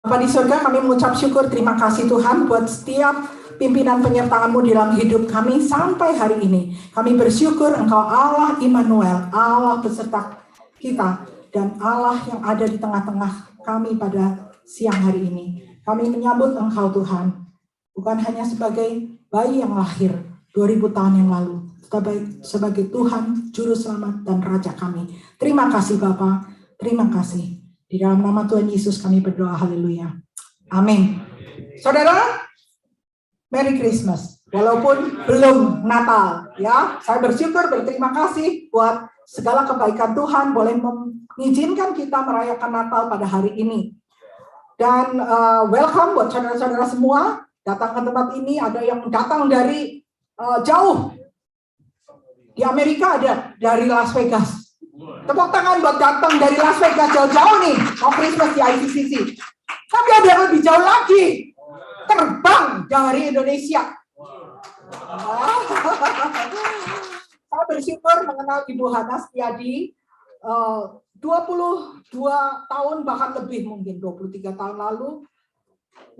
Bapa di surga, kami mengucap syukur, terima kasih Tuhan buat setiap pimpinan penyertaan-Mu dalam hidup kami sampai hari ini. Kami bersyukur Engkau Allah Immanuel, Allah beserta kita, dan Allah yang ada di tengah-tengah kami pada siang hari ini. Kami menyambut Engkau Tuhan, bukan hanya sebagai bayi yang lahir 2000 tahun yang lalu, tetapi sebagai Tuhan, Juru Selamat dan Raja kami. Terima kasih Bapa, terima kasih. Di dalam nama Tuhan Yesus kami berdoa, haleluya. Amin. Saudara, Merry Christmas. Walaupun belum Natal, ya, saya bersyukur, berterima kasih buat segala kebaikan Tuhan boleh mengizinkan kita merayakan Natal pada hari ini. Dan welcome buat saudara-saudara semua datang ke tempat ini. Ada yang datang dari jauh. Di Amerika ada dari Las Vegas. Tepuk tangan buat datang dari Las Vegas jauh-jauh nih, mau Christmas di ICCC. Tapi ada yang lebih jauh lagi, terbang dari Indonesia. Saya bersyukur mengenal Ibu Hana Setiadi 22 tahun bahkan lebih, mungkin 23 tahun lalu,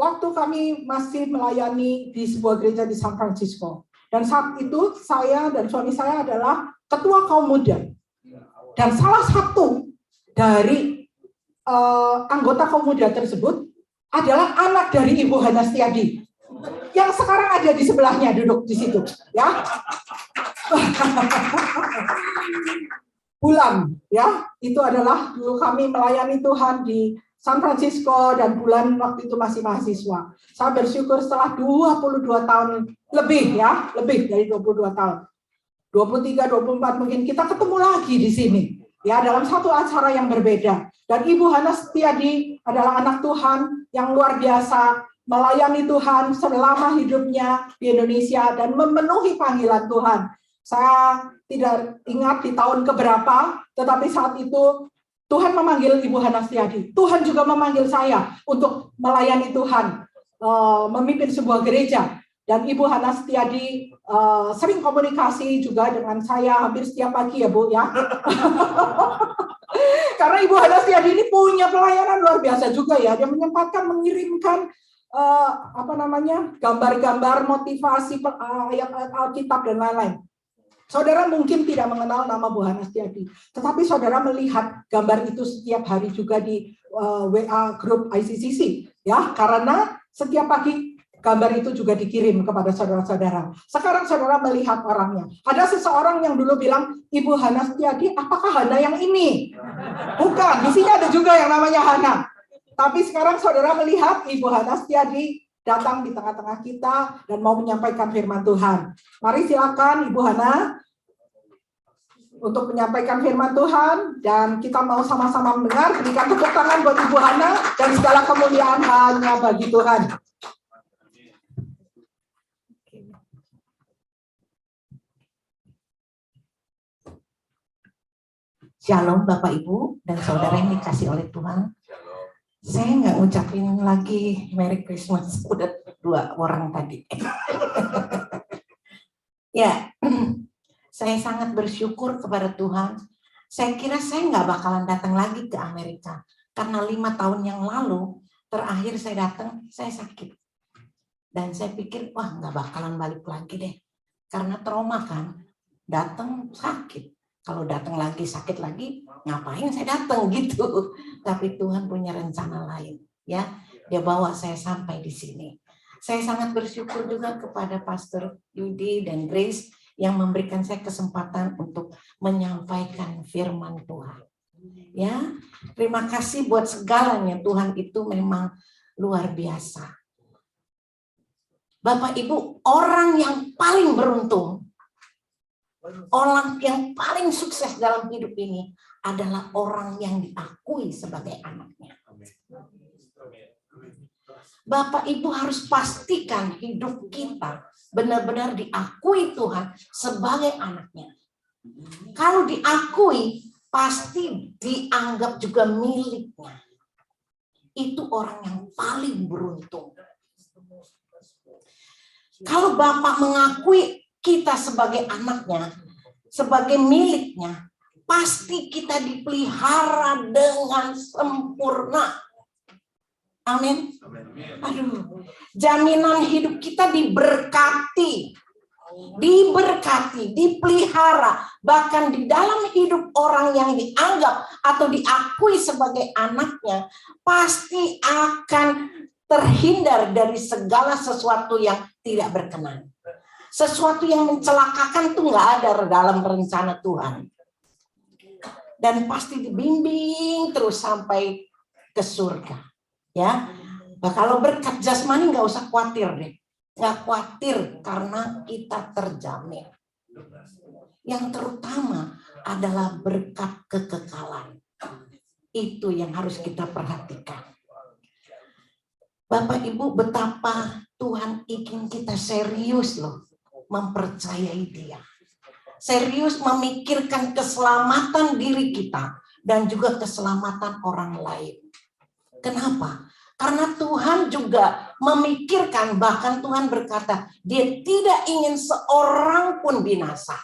waktu kami masih melayani di sebuah gereja di San Francisco. Dan saat itu saya dan suami saya adalah ketua kaum muda. Dan salah satu dari anggota kaum muda tersebut adalah anak dari Ibu Hana Setiadi yang sekarang ada di sebelahnya, duduk di situ, ya. Bulan, ya, itu adalah dulu kami melayani Tuhan di San Francisco dan Bulan waktu itu masih mahasiswa. Saya bersyukur setelah 22 tahun lebih, ya, lebih dari 22 tahun. 23, 24 mungkin kita ketemu lagi di sini, ya, dalam satu acara yang berbeda. Dan Ibu Hana Setiadi adalah anak Tuhan yang luar biasa, melayani Tuhan selama hidupnya di Indonesia dan memenuhi panggilan Tuhan. Saya tidak ingat di tahun keberapa, tetapi saat itu Tuhan memanggil Ibu Hana Setiadi. Tuhan juga memanggil saya untuk melayani Tuhan, memimpin sebuah gereja. Dan Ibu Hana Setiadi sering komunikasi juga dengan saya hampir setiap pagi, ya Bu, ya. Karena Ibu Hana Setiadi ini punya pelayanan luar biasa juga, ya. Dia menyempatkan mengirimkan gambar-gambar motivasi, ayat-ayat Alkitab dan lain-lain. Saudara mungkin tidak mengenal nama Bu Hana Setiadi, tetapi saudara melihat gambar itu setiap hari juga di WA grup ICCC, ya. Karena setiap pagi gambar itu juga dikirim kepada saudara-saudara. Sekarang saudara melihat orangnya. Ada seseorang yang dulu bilang, Ibu Hana Setiadi, apakah Hana yang ini? Bukan, di sini ada juga yang namanya Hana. Tapi sekarang saudara melihat Ibu Hana Setiadi datang di tengah-tengah kita dan mau menyampaikan firman Tuhan. Mari silakan Ibu Hana untuk menyampaikan firman Tuhan, dan kita mau sama-sama mendengar. Berikan tepuk tangan buat Ibu Hana, dan segala kemuliaan hanya bagi Tuhan. Shalom Bapak Ibu dan Saudara yang dikasih oleh Tuhan. Saya nggak ngucapin lagi Merry Christmas, udah 2 orang tadi. Ya, saya sangat bersyukur kepada Tuhan. Saya kira saya nggak bakalan datang lagi ke Amerika. Karena 5 tahun yang lalu, terakhir saya datang, saya sakit. Dan saya pikir, wah nggak bakalan balik lagi deh. Karena trauma kan, datang sakit. Kalau datang lagi sakit lagi, ngapain saya datang gitu. Tapi Tuhan punya rencana lain, ya. Dia bawa saya sampai di sini. Saya sangat bersyukur juga kepada Pastor Yudi dan Grace yang memberikan saya kesempatan untuk menyampaikan firman Tuhan. Ya, terima kasih buat segalanya. Tuhan itu memang luar biasa. Bapak Ibu, orang yang paling beruntung, orang yang paling sukses dalam hidup ini adalah orang yang diakui sebagai anaknya. Bapak Ibu harus pastikan hidup kita benar-benar diakui Tuhan sebagai anaknya. Kalau diakui, pasti dianggap juga miliknya. Itu orang yang paling beruntung. Kalau Bapak mengakui kita sebagai anaknya, sebagai miliknya, pasti kita dipelihara dengan sempurna. Amin. Aduh, jaminan hidup kita diberkati, dipelihara, bahkan di dalam hidup orang yang dianggap atau diakui sebagai anaknya, pasti akan terhindar dari segala sesuatu yang tidak berkenan. Sesuatu yang mencelakakan tuh nggak ada dalam rencana Tuhan. Dan pasti dibimbing terus sampai ke surga. Ya, nah, kalau berkat jasmani nggak usah khawatir deh, nggak khawatir karena kita terjamin. Yang terutama adalah berkat kekekalan. Itu yang harus kita perhatikan. Bapak Ibu, betapa Tuhan ingin kita serius loh mempercayai Dia, serius memikirkan keselamatan diri kita dan juga keselamatan orang lain. Kenapa? Karena Tuhan juga memikirkan, bahkan Tuhan berkata, Dia tidak ingin seorang pun binasa.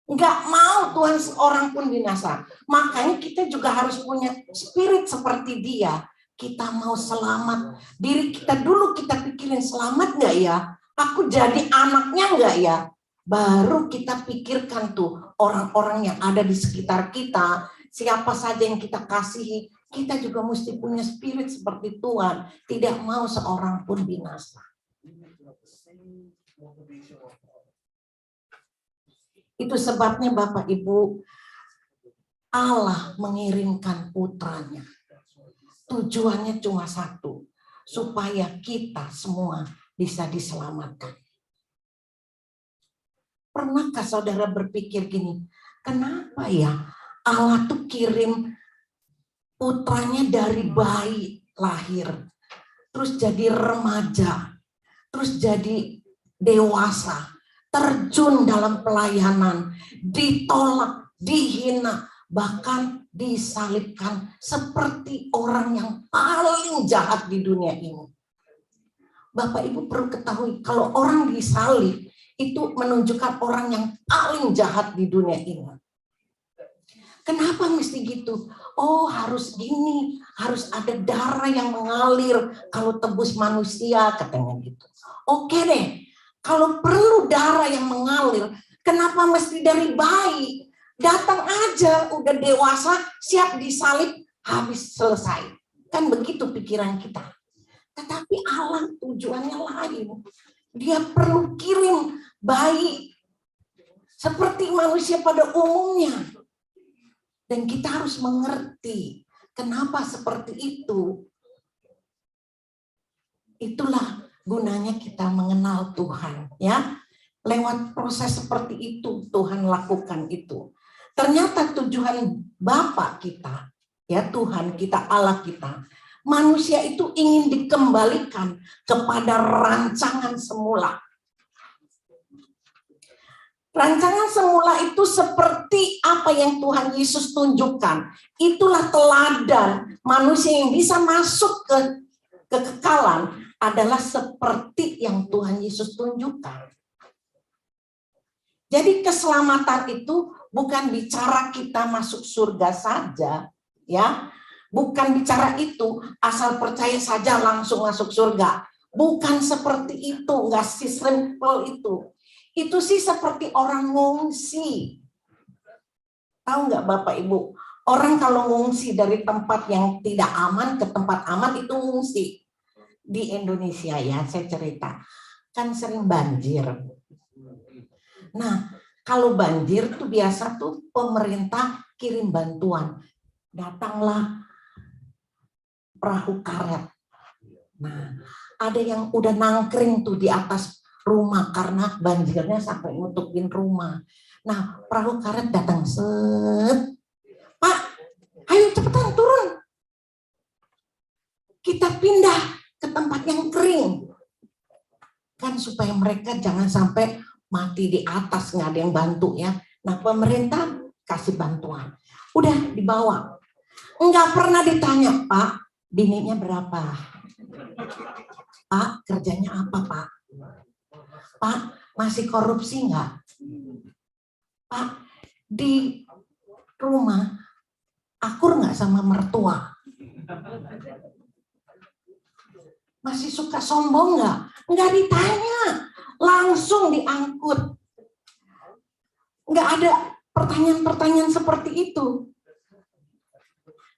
Enggak mau Tuhan seorang pun binasa. Makanya kita juga harus punya spirit seperti Dia. Kita mau selamat. Diri kita dulu kita pikirin, selamat enggak ya? Aku jadi anaknya enggak ya? Baru kita pikirkan tuh orang-orang yang ada di sekitar kita. Siapa saja yang kita kasihi. Kita juga mesti punya spirit seperti Tuhan, tidak mau seorang pun binasa. Itu sebabnya Bapak Ibu, Allah mengirimkan putranya. Tujuannya cuma satu, supaya kita semua bisa diselamatkan. Pernahkah saudara berpikir gini, kenapa ya Allah tuh kirim putranya dari bayi lahir, terus jadi remaja, terus jadi dewasa, terjun dalam pelayanan, ditolak, dihina, bahkan disalibkan seperti orang yang paling jahat di dunia ini. Bapak Ibu perlu ketahui, kalau orang disalib, itu menunjukkan orang yang paling jahat di dunia ini. Kenapa mesti gitu? Oh, harus gini, harus ada darah yang mengalir kalau tebus manusia, katanya gitu. Oke deh, kalau perlu darah yang mengalir, kenapa mesti dari bayi? Datang aja, udah dewasa, siap disalib, habis selesai. Kan begitu pikiran kita. Tetapi Allah tujuannya lain. Dia perlu kirim bayi seperti manusia pada umumnya. Dan kita harus mengerti kenapa seperti itu. Itulah gunanya kita mengenal Tuhan, ya. Lewat proses seperti itu Tuhan lakukan itu. Ternyata tujuan Bapa kita, ya Tuhan kita, Allah kita, manusia itu ingin dikembalikan kepada rancangan semula. Rancangan semula itu seperti apa yang Tuhan Yesus tunjukkan. Itulah teladan manusia yang bisa masuk ke kekekalan adalah seperti yang Tuhan Yesus tunjukkan. Jadi keselamatan itu bukan bicara kita masuk surga saja, ya. Bukan bicara itu asal percaya saja langsung masuk surga. Bukan seperti itu, enggak simple itu. Itu sih seperti orang ngungsi. Tahu nggak Bapak Ibu? Orang kalau ngungsi dari tempat yang tidak aman ke tempat aman itu ngungsi. Di Indonesia ya, saya cerita. Kan sering banjir. Nah, kalau banjir tuh biasa tuh pemerintah kirim bantuan. Datanglah perahu karet. Nah, ada yang udah nangkring tuh di atas rumah karena banjirnya sampai nutupin rumah. Nah, perahu karet datang, set. Pak, ayo cepetan turun. Kita pindah ke tempat yang kering. Kan supaya mereka jangan sampai mati di atas, nggak ada yang bantu ya. Nah, pemerintah kasih bantuan. Udah dibawa. Nggak pernah ditanya, Pak, bininya berapa? Pak, kerjanya apa, Pak? Pak, masih korupsi nggak? Pak, di rumah akur nggak sama mertua? Masih suka sombong nggak? Nggak ditanya, langsung diangkut. Nggak ada pertanyaan-pertanyaan seperti itu.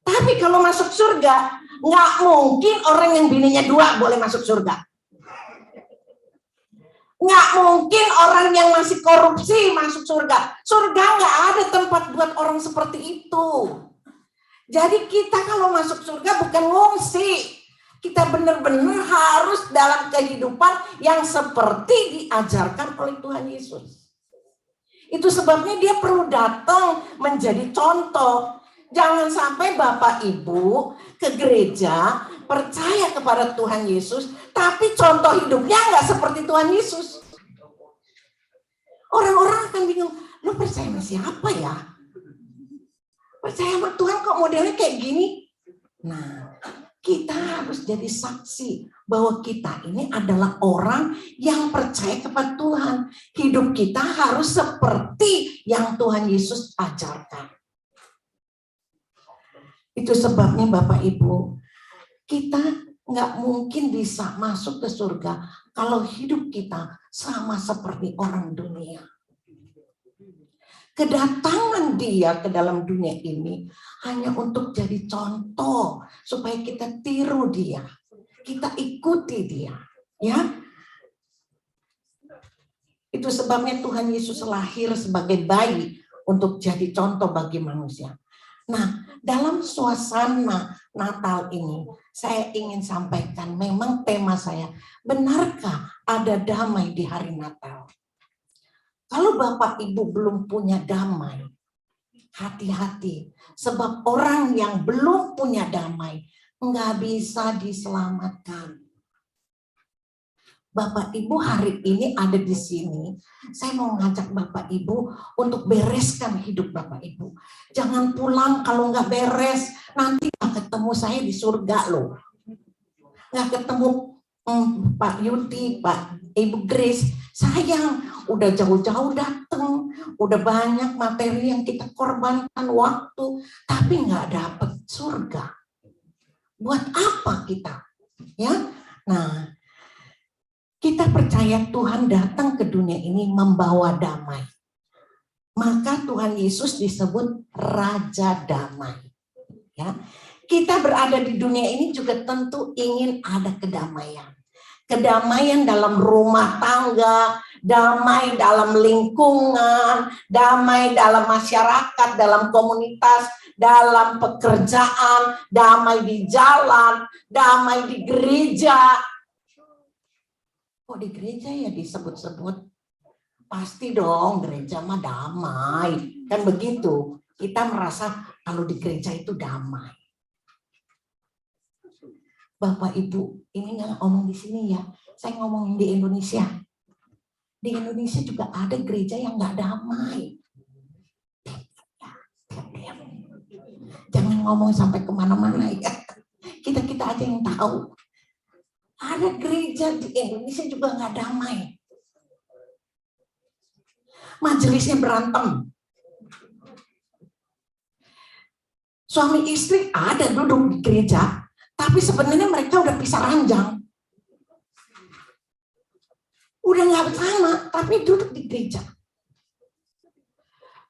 Tapi kalau masuk surga, nggak mungkin orang yang bininya 2 boleh masuk surga. Nggak mungkin orang yang masih korupsi masuk surga. Surga nggak ada tempat buat orang seperti itu. Jadi kita kalau masuk surga bukan ngungsi. Kita benar-benar harus dalam kehidupan yang seperti diajarkan oleh Tuhan Yesus. Itu sebabnya dia perlu datang menjadi contoh. Jangan sampai Bapak Ibu ke gereja percaya kepada Tuhan Yesus, tapi contoh hidupnya nggak seperti Tuhan Yesus. Orang-orang akan bingung, lu percaya sama siapa ya? Percaya sama Tuhan kok modelnya kayak gini? Nah, kita harus jadi saksi bahwa kita ini adalah orang yang percaya kepada Tuhan. Hidup kita harus seperti yang Tuhan Yesus ajarkan. Itu sebabnya Bapak Ibu, kita nggak mungkin bisa masuk ke surga kalau hidup kita sama seperti orang dunia. Kedatangan dia ke dalam dunia ini hanya untuk jadi contoh supaya kita tiru dia, kita ikuti dia, ya. Itu sebabnya Tuhan Yesus lahir sebagai bayi untuk jadi contoh bagi manusia. Nah, dalam suasana Natal ini, saya ingin sampaikan, memang tema saya, benarkah ada damai di hari Natal? Kalau Bapak Ibu belum punya damai, hati-hati. Sebab orang yang belum punya damai, nggak bisa diselamatkan. Bapak Ibu hari ini ada di sini, saya mau ngajak Bapak Ibu untuk bereskan hidup Bapak Ibu. Jangan pulang kalau nggak beres, nanti nggak ketemu saya di surga loh. Nggak ketemu Pak Yuti, Pak Ibu Grace, sayang, udah jauh-jauh datang, udah banyak materi yang kita korbankan waktu, tapi nggak dapet surga. Buat apa kita? Ya, nah. Kita percaya Tuhan datang ke dunia ini membawa damai. Maka Tuhan Yesus disebut Raja Damai. Ya. Kita berada di dunia ini juga tentu ingin ada kedamaian. Kedamaian dalam rumah tangga, damai dalam lingkungan, damai dalam masyarakat, dalam komunitas, dalam pekerjaan, damai di jalan, damai di gereja. Kok di gereja ya disebut-sebut? Pasti dong gereja mah damai. Kan begitu. Kita merasa kalau di gereja itu damai. Bapak Ibu, ini nggak ngomong di sini ya. Saya ngomong di Indonesia. Di Indonesia juga ada gereja yang nggak damai. Jangan ngomong sampai kemana-mana ya. Kita aja yang tahu. Ada gereja di Indonesia juga nggak damai. Majelisnya berantem. Suami istri ada duduk di gereja, tapi sebenarnya mereka udah pisah ranjang. Udah nggak bersama, tapi duduk di gereja.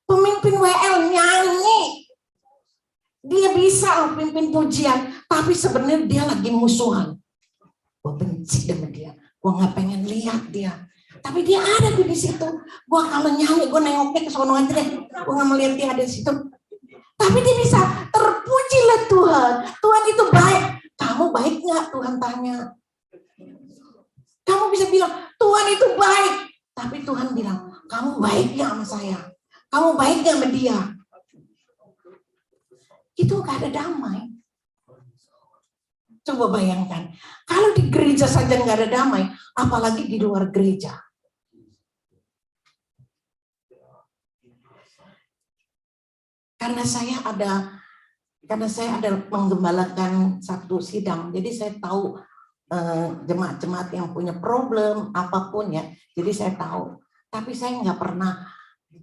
Pemimpin WL nyanyi. Dia bisa loh pimpin pujian, tapi sebenarnya dia lagi musuhan. Gue benci sama dia, gue nggak pengen lihat dia. Tapi dia ada di situ. Gue kalau nyanyi, gue nengoknya ke sono aja deh. Gue nggak melihat dia ada di situ. Tapi dia bisa, terpujilah Tuhan. Tuhan itu baik. Kamu baik nggak? Tuhan tanya. Kamu bisa bilang, Tuhan itu baik. Tapi Tuhan bilang, kamu baik nggak sama saya? Kamu baik nggak sama dia? Itu nggak ada damai. Coba bayangkan, kalau di gereja saja nggak ada damai, apalagi di luar gereja. Karena saya ada menggembalakan satu sidang, jadi saya tahu jemaat-jemaat yang punya problem apapun ya, jadi saya tahu. Tapi saya nggak pernah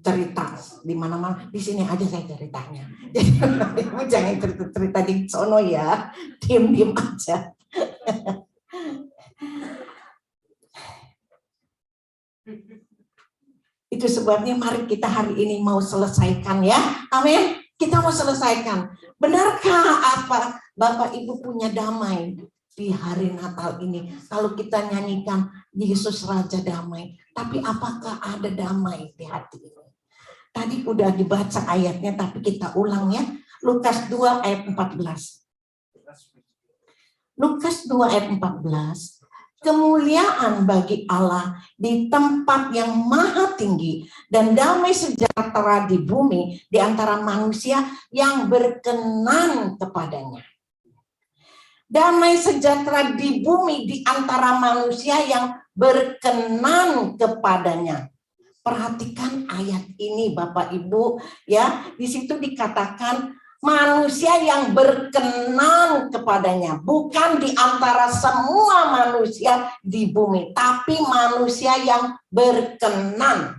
cerita di mana-mana, di sini aja saya ceritanya. Jadi ibu jangan cerita di sono ya, diem-diem aja. Itu sebabnya mari kita hari ini mau selesaikan ya. Amin. Kita mau selesaikan. Benarkah apa Bapak Ibu punya damai di hari Natal ini? Kalau kita nyanyikan Yesus Raja Damai, tapi apakah ada damai di hati ini? Tadi udah dibaca ayatnya, tapi kita ulang ya. Lukas 2 ayat 14. Lukas 2 ayat 14. Kemuliaan bagi Allah di tempat yang maha tinggi dan damai sejahtera di bumi di antara manusia yang berkenan kepadanya. Damai sejahtera di bumi di antara manusia yang berkenan kepadanya. Perhatikan ayat ini Bapak Ibu ya, di situ dikatakan manusia yang berkenan kepadanya, bukan di antara semua manusia di bumi, tapi manusia yang berkenan.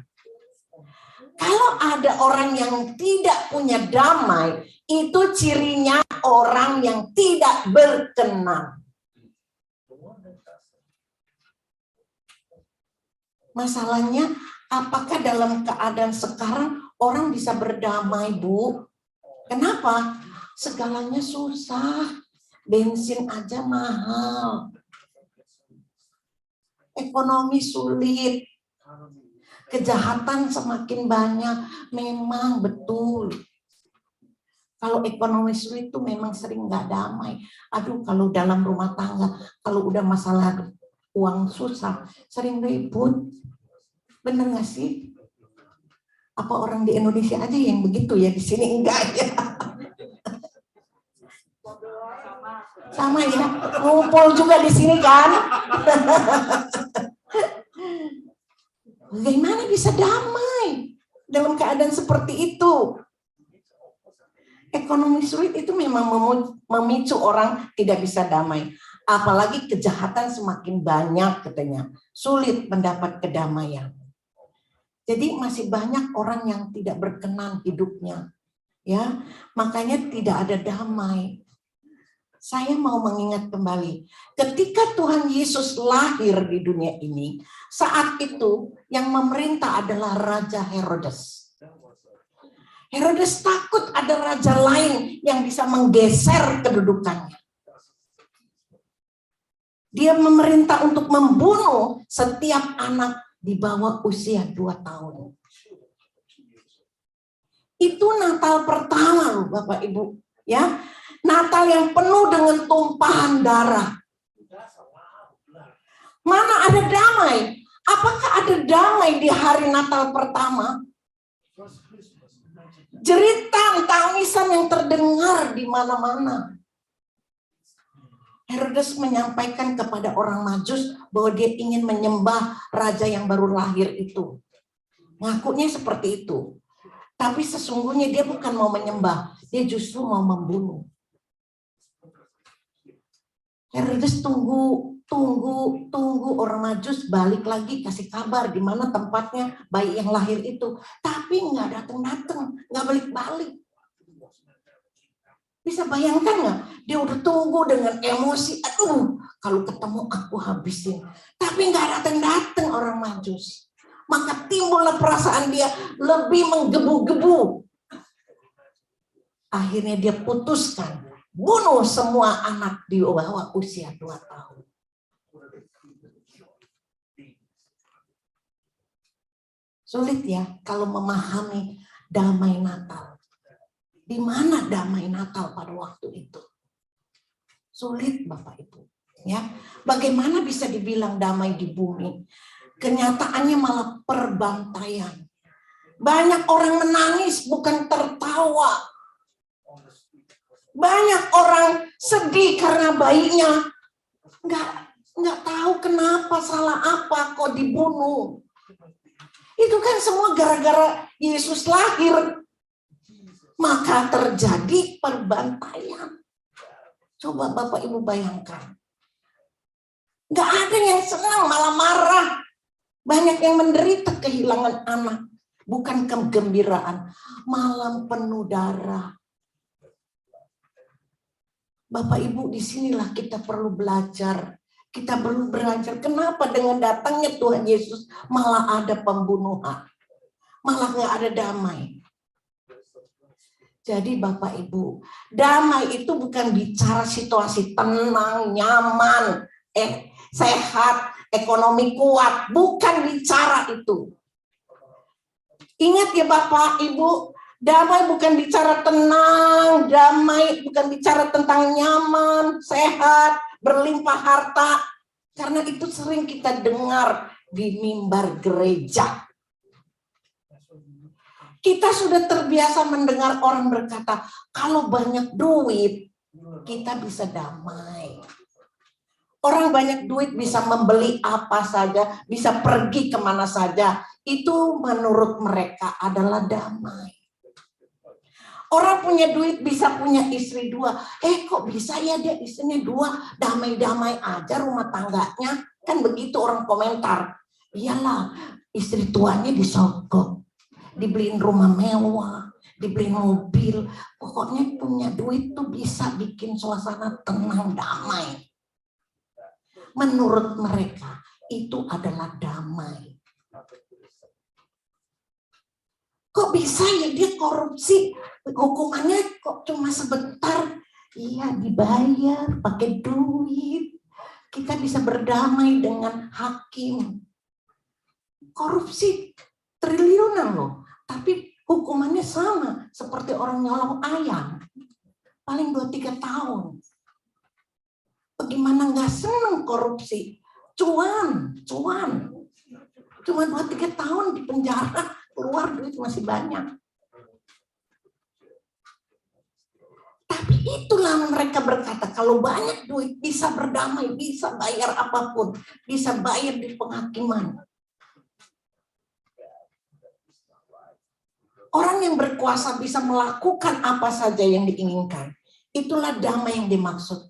Kalau ada orang yang tidak punya damai, itu cirinya orang yang tidak berkenan. Masalahnya, apakah dalam keadaan sekarang orang bisa berdamai, Bu? Kenapa? Segalanya susah. Bensin aja mahal. Ekonomi sulit. Kejahatan semakin banyak. Memang betul. Kalau ekonomi sulit itu memang sering nggak damai. Aduh, kalau dalam rumah tangga, kalau udah masalah uang susah, sering ribut. Bener nggak sih? Apa orang di Indonesia aja yang begitu ya, di sini enggak ya? Sama ya, ngumpul juga di sini kan? Bagaimana bisa damai dalam keadaan seperti itu? Ekonomi sulit itu memang memicu orang tidak bisa damai. Apalagi kejahatan semakin banyak katanya. Sulit mendapat kedamaian. Jadi masih banyak orang yang tidak berkenan hidupnya. Ya, makanya tidak ada damai. Saya mau mengingat kembali, ketika Tuhan Yesus lahir di dunia ini, saat itu yang memerintah adalah Raja Herodes. Herodes takut ada raja lain yang bisa menggeser kedudukannya. Dia memerintah untuk membunuh setiap anak di bawah usia 2 tahun. Itu Natal pertama loh Bapak Ibu. Ya, Natal yang penuh dengan tumpahan darah. Mana ada damai? Apakah ada damai di hari Natal pertama? Jeritan, tangisan yang terdengar di mana-mana. Herodes menyampaikan kepada orang Majus bahwa dia ingin menyembah raja yang baru lahir itu. Ngakunya seperti itu. Tapi sesungguhnya dia bukan mau menyembah, dia justru mau membunuh. Herodes tunggu orang Majus balik lagi kasih kabar di mana tempatnya bayi yang lahir itu. Tapi nggak datang, nggak balik-balik. Bisa bayangkan nggak? Dia udah tunggu dengan emosi. Aduh, kalau ketemu aku habisin. Tapi nggak datang orang Majus. Maka timbullah perasaan dia lebih menggebu-gebu. Akhirnya dia putuskan bunuh semua anak di bawah usia 2 tahun. Sulit ya kalau memahami damai Natal. Di mana damai Natal pada waktu itu? Sulit Bapak Ibu. Ya, bagaimana bisa dibilang damai di bumi? Kenyataannya malah perbantaian. Banyak orang menangis bukan tertawa. Banyak orang sedih karena bayinya nggak tahu kenapa, salah apa kok dibunuh. Itu kan semua gara-gara Yesus lahir. Maka terjadi perbantaian. Coba Bapak Ibu bayangkan. Nggak ada yang senang, malah marah. Banyak yang menderita kehilangan anak. Bukan kegembiraan. Malam penuh darah. Bapak Ibu, disinilah kita perlu belajar. Kita perlu belajar kenapa dengan datangnya Tuhan Yesus malah ada pembunuhan. malah nggak ada damai. Jadi Bapak Ibu, damai itu bukan bicara situasi tenang, nyaman, sehat, ekonomi kuat, bukan bicara itu. Ingat ya Bapak Ibu, damai bukan bicara tenang, damai bukan bicara tentang nyaman, sehat, berlimpah harta. Karena itu sering kita dengar di mimbar gereja. Kita sudah terbiasa mendengar orang berkata, kalau banyak duit, kita bisa damai. Orang banyak duit bisa membeli apa saja, bisa pergi kemana saja. Itu menurut mereka adalah damai. Orang punya duit bisa punya istri 2. Kok bisa ya dia istrinya 2, damai-damai aja rumah tangganya. Kan begitu orang komentar. Iyalah, istri tuanya disogok, dibeliin rumah mewah, dibeliin mobil. Pokoknya punya duit tuh bisa bikin suasana tenang, damai. Menurut mereka itu adalah damai. Kok bisa ya dia korupsi? Hukumannya kok cuma sebentar? Iya, dibayar pakai duit. Kita bisa berdamai dengan hakim. Korupsi triliunan loh, tapi hukumannya sama seperti orang nyolong ayam. Paling 2-3 tahun. Bagaimana nggak seneng korupsi? Cuan. Cuma 2-3 tahun di penjara, keluar duit masih banyak. Tapi itulah mereka berkata, kalau banyak duit bisa berdamai, bisa bayar apapun, bisa bayar di penghakiman. Orang yang berkuasa bisa melakukan apa saja yang diinginkan. Itulah damai yang dimaksud.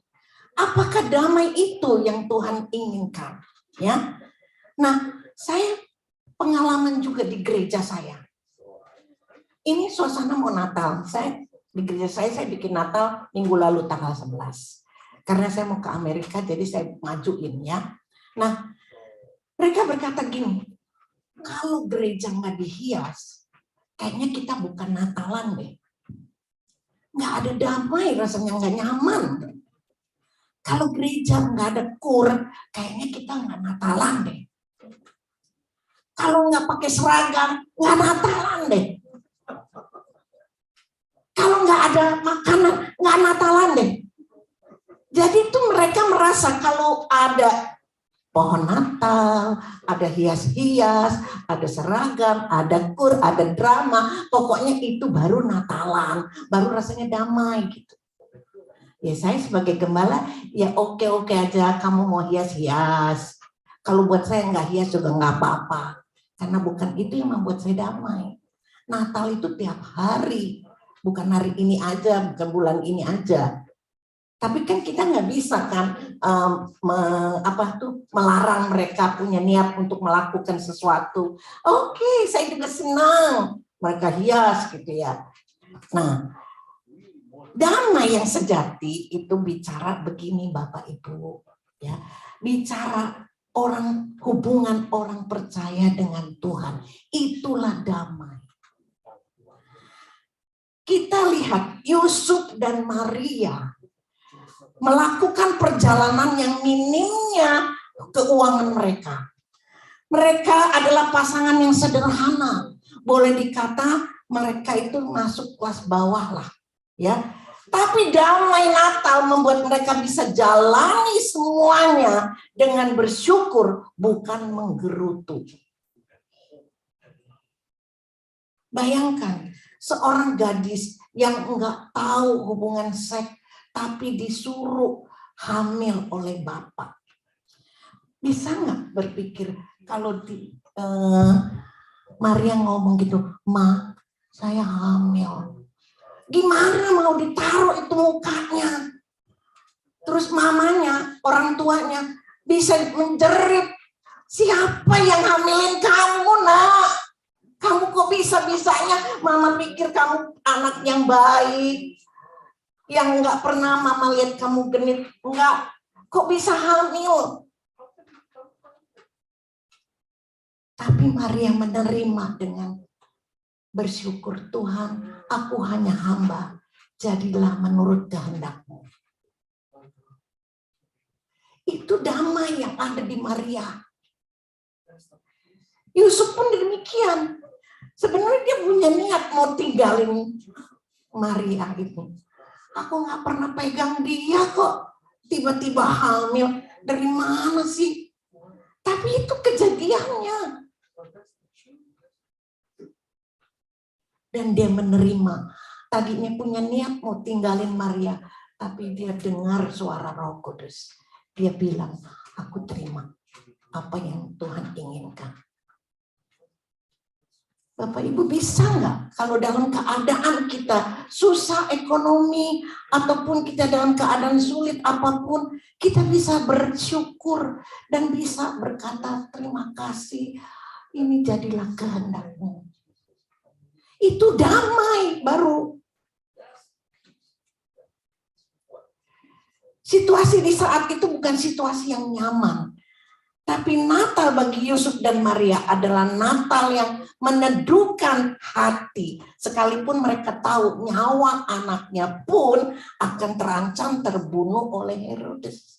Apakah damai itu yang Tuhan inginkan? Ya. Nah, saya pengalaman juga di gereja saya. Ini suasana mau Natal. Di gereja saya bikin Natal minggu lalu tanggal 11. Karena saya mau ke Amerika, jadi saya majuin ya. Nah, mereka berkata gini, kalau gereja nggak dihias, kayaknya kita bukan Natalan deh. Nggak ada damai, rasanya nggak nyaman. Kalau gereja nggak ada kur, kayaknya kita nggak Natalan deh. Kalau nggak pakai seragam, nggak Natalan deh. Kalau nggak ada makanan, nggak Natalan deh. Jadi itu mereka merasa kalau ada pohon Natal, ada hias-hias, ada seragam, ada kur, ada drama, pokoknya itu baru Natalan, baru rasanya damai gitu. Ya saya sebagai gembala, ya oke aja kamu mau hias-hias. Kalau buat saya nggak hias juga nggak apa-apa. Karena bukan itu yang membuat saya damai. Natal itu tiap hari. Bukan hari ini aja, bukan bulan ini aja. Tapi kan kita nggak bisa kan melarang mereka punya niat untuk melakukan sesuatu. Oke, saya juga senang mereka hias gitu ya. Nah, damai yang sejati itu bicara begini Bapak Ibu, ya. Bicara hubungan orang percaya dengan Tuhan. Itulah damai. Kita lihat Yusuf dan Maria melakukan perjalanan yang minimnya keuangan mereka. Mereka adalah pasangan yang sederhana. Boleh dikata mereka itu masuk kelas bawah lah, ya. Tapi damai Natal membuat mereka bisa jalani semuanya dengan bersyukur, bukan menggerutu. Bayangkan seorang gadis yang enggak tahu hubungan seks, tapi disuruh hamil oleh bapak. Bisa nggak berpikir kalau Maria ngomong gitu, Ma, saya hamil. Gimana mau ditaruh itu mukanya? Terus mamanya, orang tuanya bisa menjerit, siapa yang hamilin kamu, Nak? Kamu kok bisa-bisanya? Mama pikir kamu anak yang baik, yang nggak pernah mama lihat kamu genit. Enggak, kok bisa hamil? Tapi Maria menerima dengan bersyukur, Tuhan, aku hanya hamba, jadilah menurut kehendak-Mu. Itu damai yang ada di Maria. Yusuf pun demikian. Sebenarnya dia punya niat mau tinggalin Maria itu. Aku nggak pernah pegang dia kok. Tiba-tiba hamil. Dari mana sih? Tapi itu kejadiannya. Dan dia menerima. Tadinya punya niat mau tinggalin Maria. Tapi dia dengar suara Roh Kudus. Dia bilang, aku terima apa yang Tuhan inginkan. Bapak Ibu bisa nggak kalau dalam keadaan kita susah ekonomi ataupun kita dalam keadaan sulit apapun, kita bisa bersyukur dan bisa berkata terima kasih, ini jadilah kehendak-Mu. Itu damai baru. Situasi di saat itu bukan situasi yang nyaman. Tapi Natal bagi Yusuf dan Maria adalah Natal yang meneduhkan hati. Sekalipun mereka tahu nyawa anaknya pun akan terancam terbunuh oleh Herodes.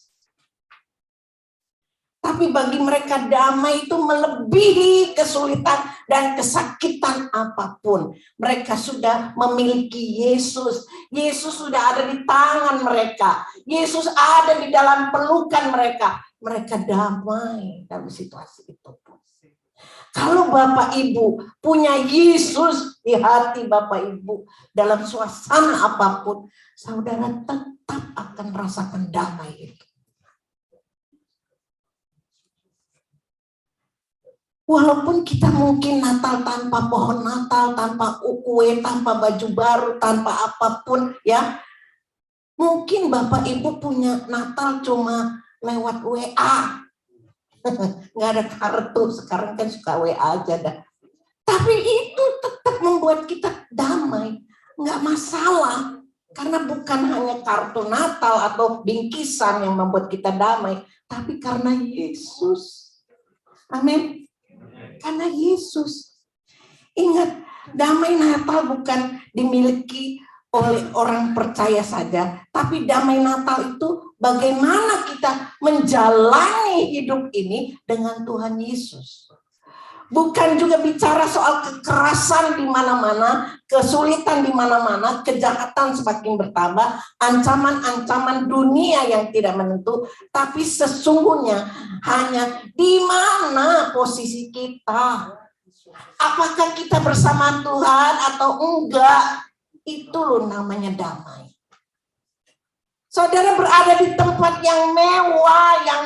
Tapi bagi mereka damai itu melebihi kesulitan dan kesakitan apapun. Mereka sudah memiliki Yesus. Yesus sudah ada di tangan mereka. Yesus ada di dalam pelukan mereka. Mereka damai dalam situasi itu. Kalau Bapak Ibu punya Yesus di hati Bapak Ibu dalam suasana apapun, saudara tetap akan merasakan damai itu. Walaupun kita mungkin Natal tanpa pohon Natal, tanpa kue, tanpa baju baru, tanpa apapun ya. Mungkin Bapak Ibu punya Natal cuma lewat WA. Nggak ada kartu, sekarang kan suka WA aja dah. Tapi itu tetap membuat kita damai. Nggak masalah. Karena bukan hanya kartu Natal atau bingkisan yang membuat kita damai. Tapi karena Yesus. Amin. Karena Yesus. Ingat, damai Natal bukan dimiliki oleh orang percaya saja, tapi damai Natal itu bagaimana kita menjalani hidup ini dengan Tuhan Yesus. Bukan juga bicara soal kekerasan di mana-mana, kesulitan di mana-mana, kejahatan semakin bertambah, ancaman-ancaman dunia yang tidak menentu, tapi sesungguhnya hanya di mana posisi kita. Apakah kita bersama Tuhan atau enggak? Itu loh namanya damai. Saudara berada di tempat yang mewah, yang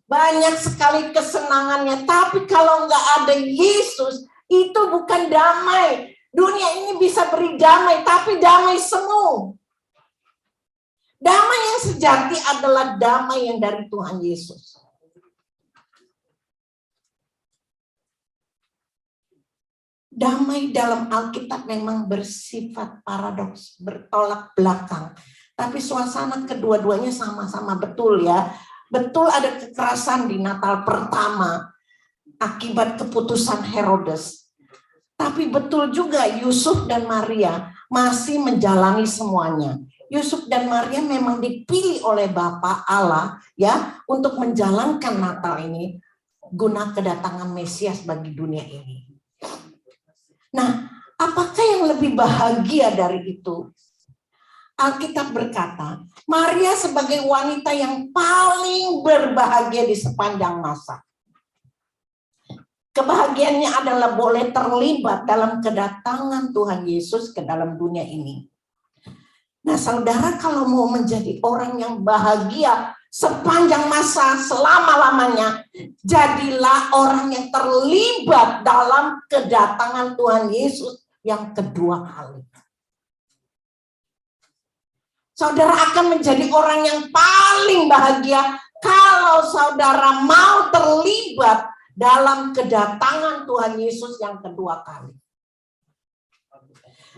banyak sekali kesenangannya. Tapi kalau nggak ada Yesus, itu bukan damai. Dunia ini bisa beri damai, tapi damai semu. Damai yang sejati adalah damai yang dari Tuhan Yesus. Damai dalam Alkitab memang bersifat paradoks, bertolak belakang. Tapi suasana kedua-duanya sama-sama betul ya. Betul ada kekerasan di Natal pertama akibat keputusan Herodes. Tapi betul juga Yusuf dan Maria masih menjalani semuanya. Yusuf dan Maria memang dipilih oleh Bapa Allah ya untuk menjalankan Natal ini guna kedatangan Mesias bagi dunia ini. Nah, apakah yang lebih bahagia dari itu? Alkitab berkata, Maria sebagai wanita yang paling berbahagia di sepanjang masa. Kebahagiaannya adalah boleh terlibat dalam kedatangan Tuhan Yesus ke dalam dunia ini. Nah, saudara kalau mau menjadi orang yang bahagia sepanjang masa selama-lamanya, jadilah orang yang terlibat dalam kedatangan Tuhan Yesus yang kedua kali. Saudara akan menjadi orang yang paling bahagia kalau saudara mau terlibat dalam kedatangan Tuhan Yesus yang kedua kali.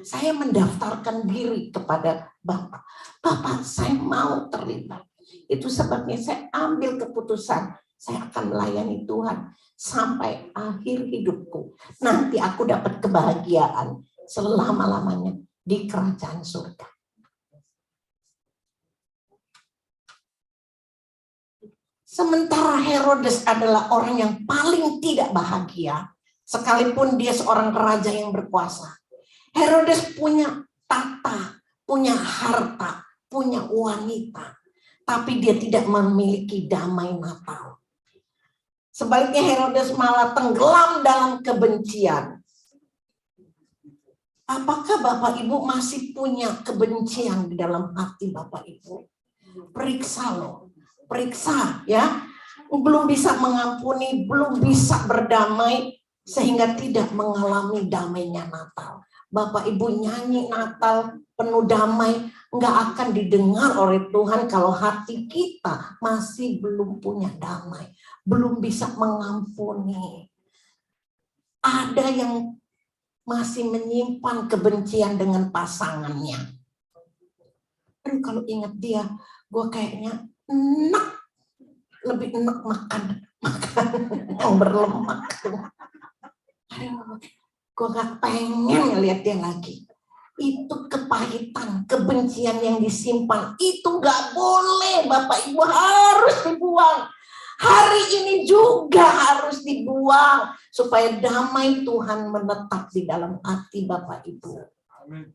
Saya mendaftarkan diri kepada Bapak. Bapak, saya mau terlibat. Itu sebabnya saya ambil keputusan. Saya akan melayani Tuhan sampai akhir hidupku. Nanti aku dapat kebahagiaan. selama-lamanya di kerajaan surga. Sementara Herodes adalah orang yang paling tidak bahagia, sekalipun dia seorang raja yang berkuasa. Herodes punya tata, punya harta, punya wanita, tapi dia tidak memiliki damai Natal. Sebaliknya Herodes malah tenggelam dalam kebencian. Apakah Bapak Ibu masih punya kebencian di dalam hati Bapak Ibu? Periksa loh. Periksa ya, belum bisa mengampuni, belum bisa berdamai, sehingga tidak mengalami damainya Natal. Bapak Ibu nyanyi Natal penuh damai, nggak akan didengar oleh Tuhan kalau hati kita masih belum punya damai, belum bisa mengampuni. Ada yang masih menyimpan kebencian dengan pasangannya. Aduh, kalau ingat dia, gue kayaknya enak, lebih enak makan yang berlemak. Aduh, gue gak pengen ngeliat dia lagi. Itu kepahitan, kebencian yang disimpan, itu gak boleh, Bapak Ibu, harus dibuang. Hari ini juga harus dibuang, supaya damai Tuhan menetap di dalam hati Bapak Ibu. Amin.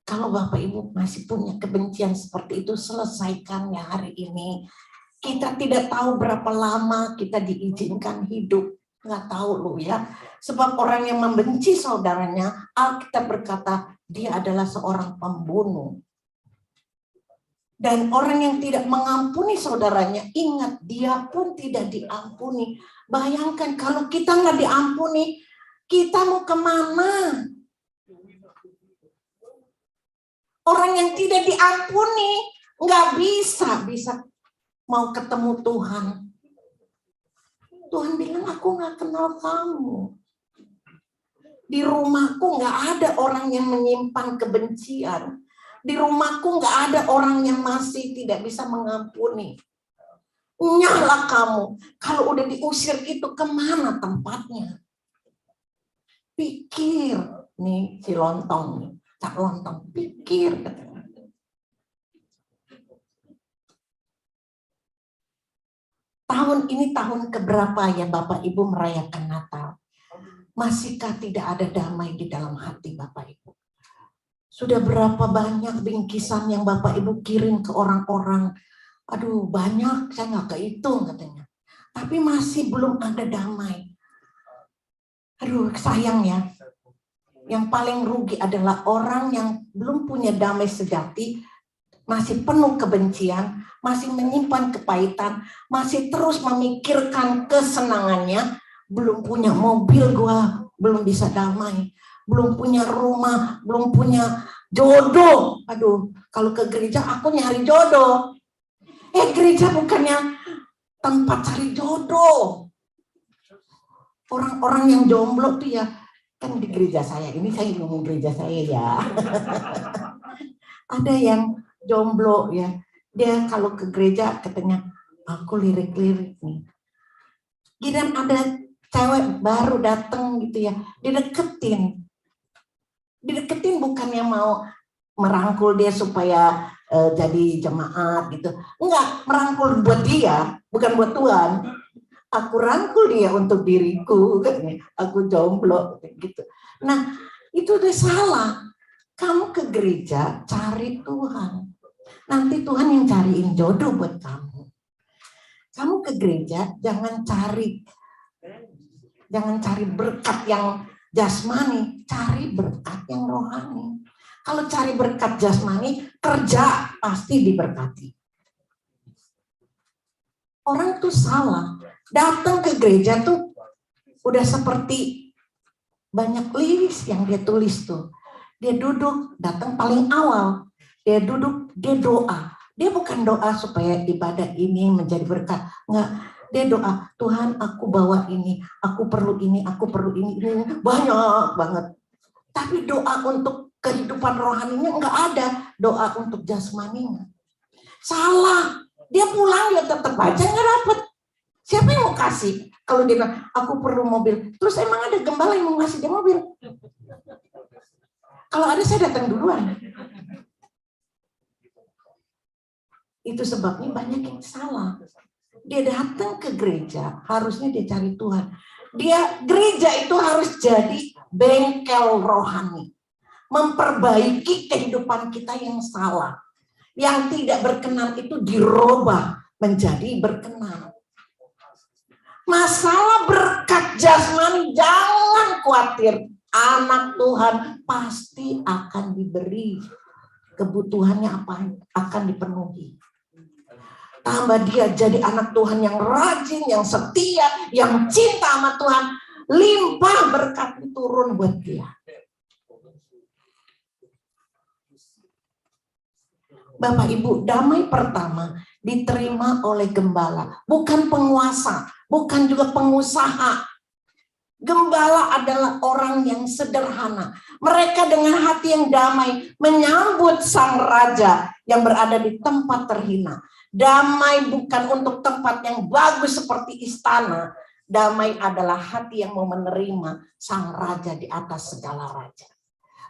Kalau Bapak Ibu masih punya kebencian seperti itu, selesaikan ya hari ini. Kita tidak tahu berapa lama kita diizinkan hidup. Nggak tahu loh ya. Sebab orang yang membenci saudaranya, Alkitab berkata, dia adalah seorang pembunuh. Dan orang yang tidak mengampuni saudaranya, ingat dia pun tidak diampuni. Bayangkan kalau kita nggak diampuni, kita mau kemana? Orang yang tidak diampuni nggak bisa mau ketemu Tuhan. Tuhan bilang, aku nggak kenal kamu. Di rumahku nggak ada orang yang menyimpan kebencian. Di rumahku nggak ada orang yang masih tidak bisa mengampuni. Nyala kamu. Kalau udah diusir gitu, kemana tempatnya? Pikir. Nih si lontong nih. Cak lontong, pikir. Tahun ini tahun keberapa ya Bapak Ibu merayakan Natal? Masihkah tidak ada damai di dalam hati Bapak Ibu? Sudah berapa banyak bingkisan yang Bapak Ibu kirim ke orang-orang? Aduh, banyak, saya nggak kehitung katanya. Tapi masih belum ada damai. Aduh, sayang ya. Yang paling rugi adalah orang yang belum punya damai sejati, masih penuh kebencian, masih menyimpan kepahitan, masih terus memikirkan kesenangannya, belum punya mobil gua, belum bisa damai, belum punya rumah, belum punya jodoh. Aduh, kalau ke gereja aku nyari jodoh. Gereja bukannya tempat cari jodoh. Orang-orang yang jomblo tuh ya, kan di gereja saya, ini saya ngomong gereja saya ya. Ada yang jomblo ya, dia kalau ke gereja katanya, aku lirik-lirik nih. Dan ada cewek baru datang gitu ya, dideketin bukannya mau merangkul dia supaya jadi jemaat gitu. Enggak, merangkul buat dia, bukan buat Tuhan. Aku rangkul dia untuk diriku, katanya. Aku jomblo gitu. Nah, itu udah salah. Kamu ke gereja cari Tuhan. Nanti Tuhan yang cariin jodoh buat kamu. Kamu ke gereja jangan cari berkat yang jasmani, cari berkat yang rohani. Kalau cari berkat jasmani, kerja pasti diberkati. Orang tuh salah. Datang ke gereja tuh udah seperti banyak list yang dia tulis tuh. Dia duduk, datang paling awal. Dia duduk, dia doa. Dia bukan doa supaya ibadah ini menjadi berkat. Enggak, dia doa, Tuhan aku bawa ini, aku perlu ini, aku perlu ini. Banyak banget. Tapi doa untuk kehidupan rohaninya enggak ada. Doa untuk jasmaninya. Salah. Dia pulang ya tetap aja enggak dapat. Siapa yang mau kasih. Kalau dia bilang, aku perlu mobil. Terus emang ada gembala yang mau ngasih dia mobil? Kalau ada, saya datang duluan. Itu sebabnya banyak yang salah. Dia datang ke gereja, harusnya dia cari Tuhan. Gereja itu harus jadi bengkel rohani. Memperbaiki kehidupan kita yang salah. Yang tidak berkenan itu dirubah menjadi berkenan. Masalah berkat jasmani, jangan khawatir. Anak Tuhan pasti akan diberi. Kebutuhannya apa akan dipenuhi. Tambah dia jadi anak Tuhan yang rajin, yang setia, yang cinta sama Tuhan. Limpah berkat turun buat dia. Bapak Ibu, damai pertama diterima oleh gembala. Bukan penguasa, bukan juga pengusaha. Gembala adalah orang yang sederhana. Mereka dengan hati yang damai menyambut sang raja yang berada di tempat terhina. Damai bukan untuk tempat yang bagus seperti istana. Damai adalah hati yang mau menerima sang raja di atas segala raja.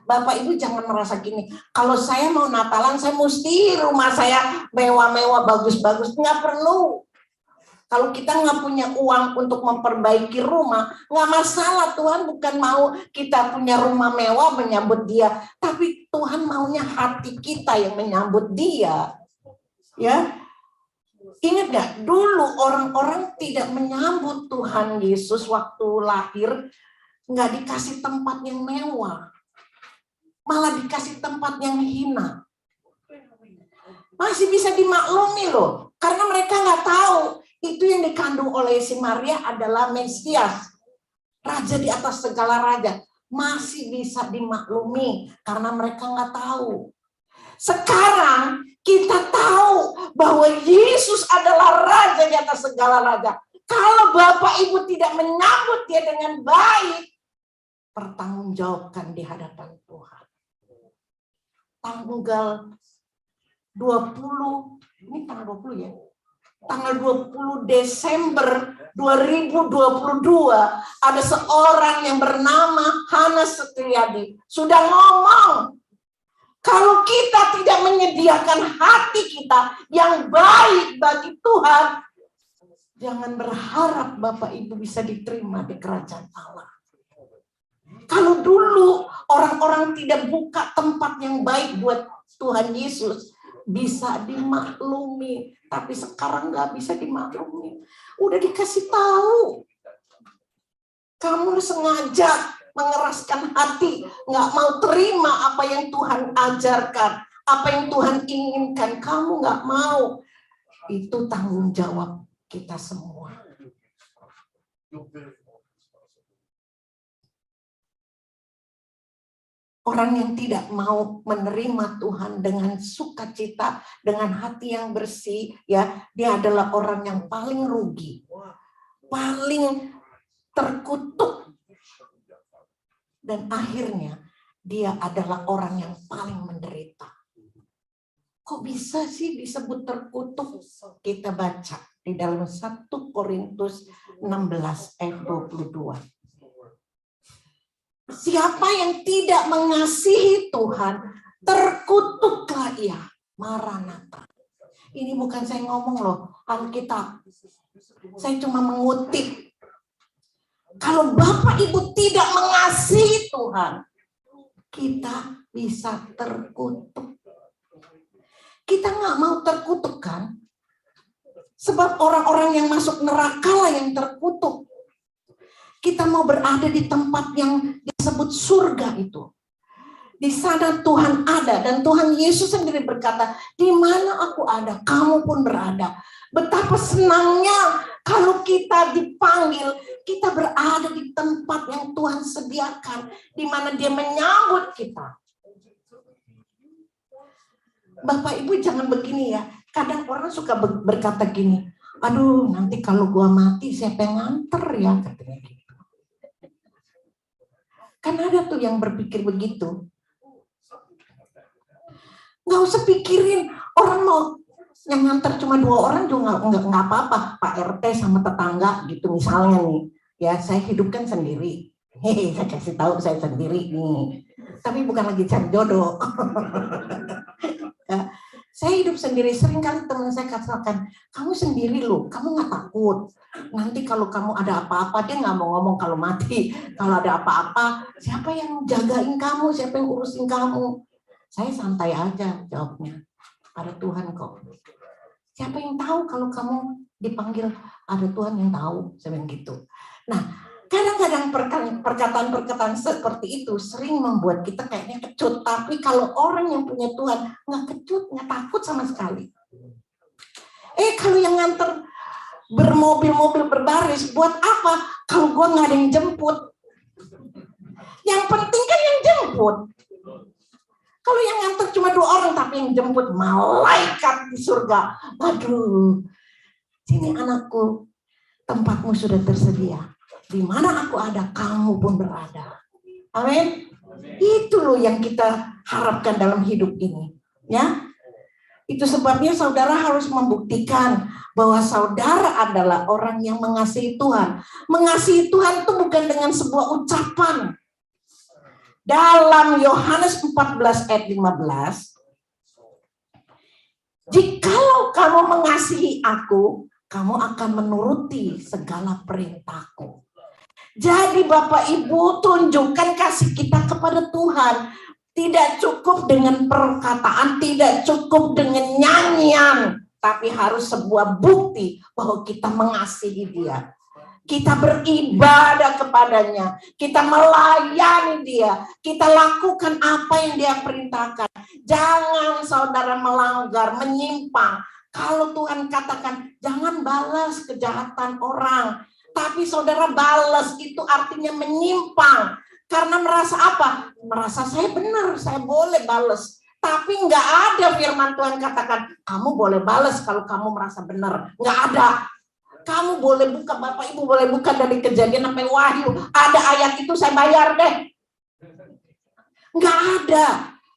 Bapak Ibu jangan merasa gini, kalau saya mau Natalan saya mesti rumah saya mewah-mewah, bagus-bagus. Nggak perlu. Kalau kita nggak punya uang untuk memperbaiki rumah, nggak masalah. Tuhan bukan mau kita punya rumah mewah menyambut dia, tapi Tuhan maunya hati kita yang menyambut dia. Ya, ingat nggak? Dulu orang-orang tidak menyambut Tuhan Yesus waktu lahir, nggak dikasih tempat yang mewah, malah dikasih tempat yang hina. Masih bisa dimaklumi loh, karena mereka nggak tahu. Itu yang dikandung oleh si Maria adalah Mesias, raja di atas segala raja. Masih bisa dimaklumi karena mereka nggak tahu. Sekarang kita tahu bahwa Yesus adalah raja di atas segala raja. Kalau Bapak Ibu tidak menyambut dia dengan baik, pertanggungjawabkan di hadapan Tuhan. Tanggal 20, ini tanggal 20 ya. Tanggal 20 Desember 2022 ada seorang yang bernama Hana Setriadi sudah ngomong, kalau kita tidak menyediakan hati kita yang baik bagi Tuhan, jangan berharap Bapak Ibu bisa diterima di kerajaan Allah. Kalau dulu orang-orang tidak buka tempat yang baik buat Tuhan Yesus, bisa dimaklumi, tapi sekarang nggak bisa dimaklumi. Udah dikasih tahu, kamu sengaja mengeraskan hati, nggak mau terima apa yang Tuhan ajarkan, apa yang Tuhan inginkan, kamu nggak mau. Itu tanggung jawab kita semua. Orang yang tidak mau menerima Tuhan dengan sukacita, dengan hati yang bersih, ya, dia adalah orang yang paling rugi, paling terkutuk, dan akhirnya dia adalah orang yang paling menderita. Kok bisa sih disebut terkutuk? Kita baca di dalam 1 Korintus 16 ayat 22. Siapa yang tidak mengasihi Tuhan, terkutuklah ia. Maranatha. Ini bukan saya ngomong loh, Alkitab. Saya cuma mengutip. Kalau Bapak Ibu tidak mengasihi Tuhan, kita bisa terkutuk. Kita nggak mau terkutuk kan? Sebab orang-orang yang masuk neraka lah yang terkutuk. Kita mau berada di tempat yang disebut surga itu. Di sana Tuhan ada, dan Tuhan Yesus sendiri berkata, di mana aku ada, kamu pun berada. Betapa senangnya kalau kita dipanggil, kita berada di tempat yang Tuhan sediakan, di mana Dia menyambut kita. Bapak Ibu jangan begini ya. Kadang orang suka berkata gini, aduh nanti kalau gua mati siapa yang nganter ya, katanya gitu. Kan ada tuh yang berpikir begitu. Nggak usah pikirin orang mau Yang nganter cuma 2 orang juga nggak apa-apa, Pak RT sama tetangga gitu misalnya nih. Ya saya hidupkan sendiri. Hehe, saya kasih tahu saya sendiri nih. Tapi bukan lagi cari jodoh. Ya, saya hidup sendiri. Sering kali teman saya katakan, kamu sendiri loh, kamu nggak takut. Nanti kalau kamu ada apa-apa, dia nggak mau ngomong kalau mati. Kalau ada apa-apa, siapa yang jagain kamu, siapa yang urusin kamu? Saya santai aja jawabnya. Ada Tuhan kok. Siapa yang tahu kalau kamu dipanggil? Ada Tuhan yang tahu, saya bilang gitu. Nah, kadang-kadang perkataan-perkataan seperti itu sering membuat kita kayaknya kecut. Tapi kalau orang yang punya Tuhan nggak kecut, nggak takut sama sekali. Kalau yang nganter bermobil-mobil berbaris, buat apa? Kalau gue nggak ada yang jemput. Yang penting kan yang jemput. Kalau yang nganter cuma 2 orang, tapi yang jemput malaikat di surga. Aduh, sini anakku, tempatmu sudah tersedia. Di mana aku ada, kamu pun berada. Amin. Itu loh yang kita harapkan dalam hidup ini. Ya, itu sebabnya saudara harus membuktikan bahwa saudara adalah orang yang mengasihi Tuhan. Mengasihi Tuhan itu bukan dengan sebuah ucapan. Dalam Yohanes 14 ayat 15, jikalau kamu mengasihi aku, kamu akan menuruti segala perintahku. Jadi Bapak Ibu, tunjukkan kasih kita kepada Tuhan. Tidak cukup dengan perkataan, tidak cukup dengan nyanyian, tapi harus sebuah bukti bahwa kita mengasihi Dia. Kita beribadah kepadanya, kita melayani Dia, kita lakukan apa yang Dia perintahkan. Jangan saudara melanggar, menyimpang. Kalau Tuhan katakan, jangan balas kejahatan orang, tapi saudara balas itu artinya menyimpang. Karena merasa apa? Merasa saya benar, saya boleh balas. Tapi nggak ada firman Tuhan katakan, kamu boleh balas kalau kamu merasa benar. Nggak ada. Kamu boleh buka, Bapak Ibu boleh buka dari Kejadian sampai Wahyu. Ada ayat itu saya bayar deh. Nggak ada.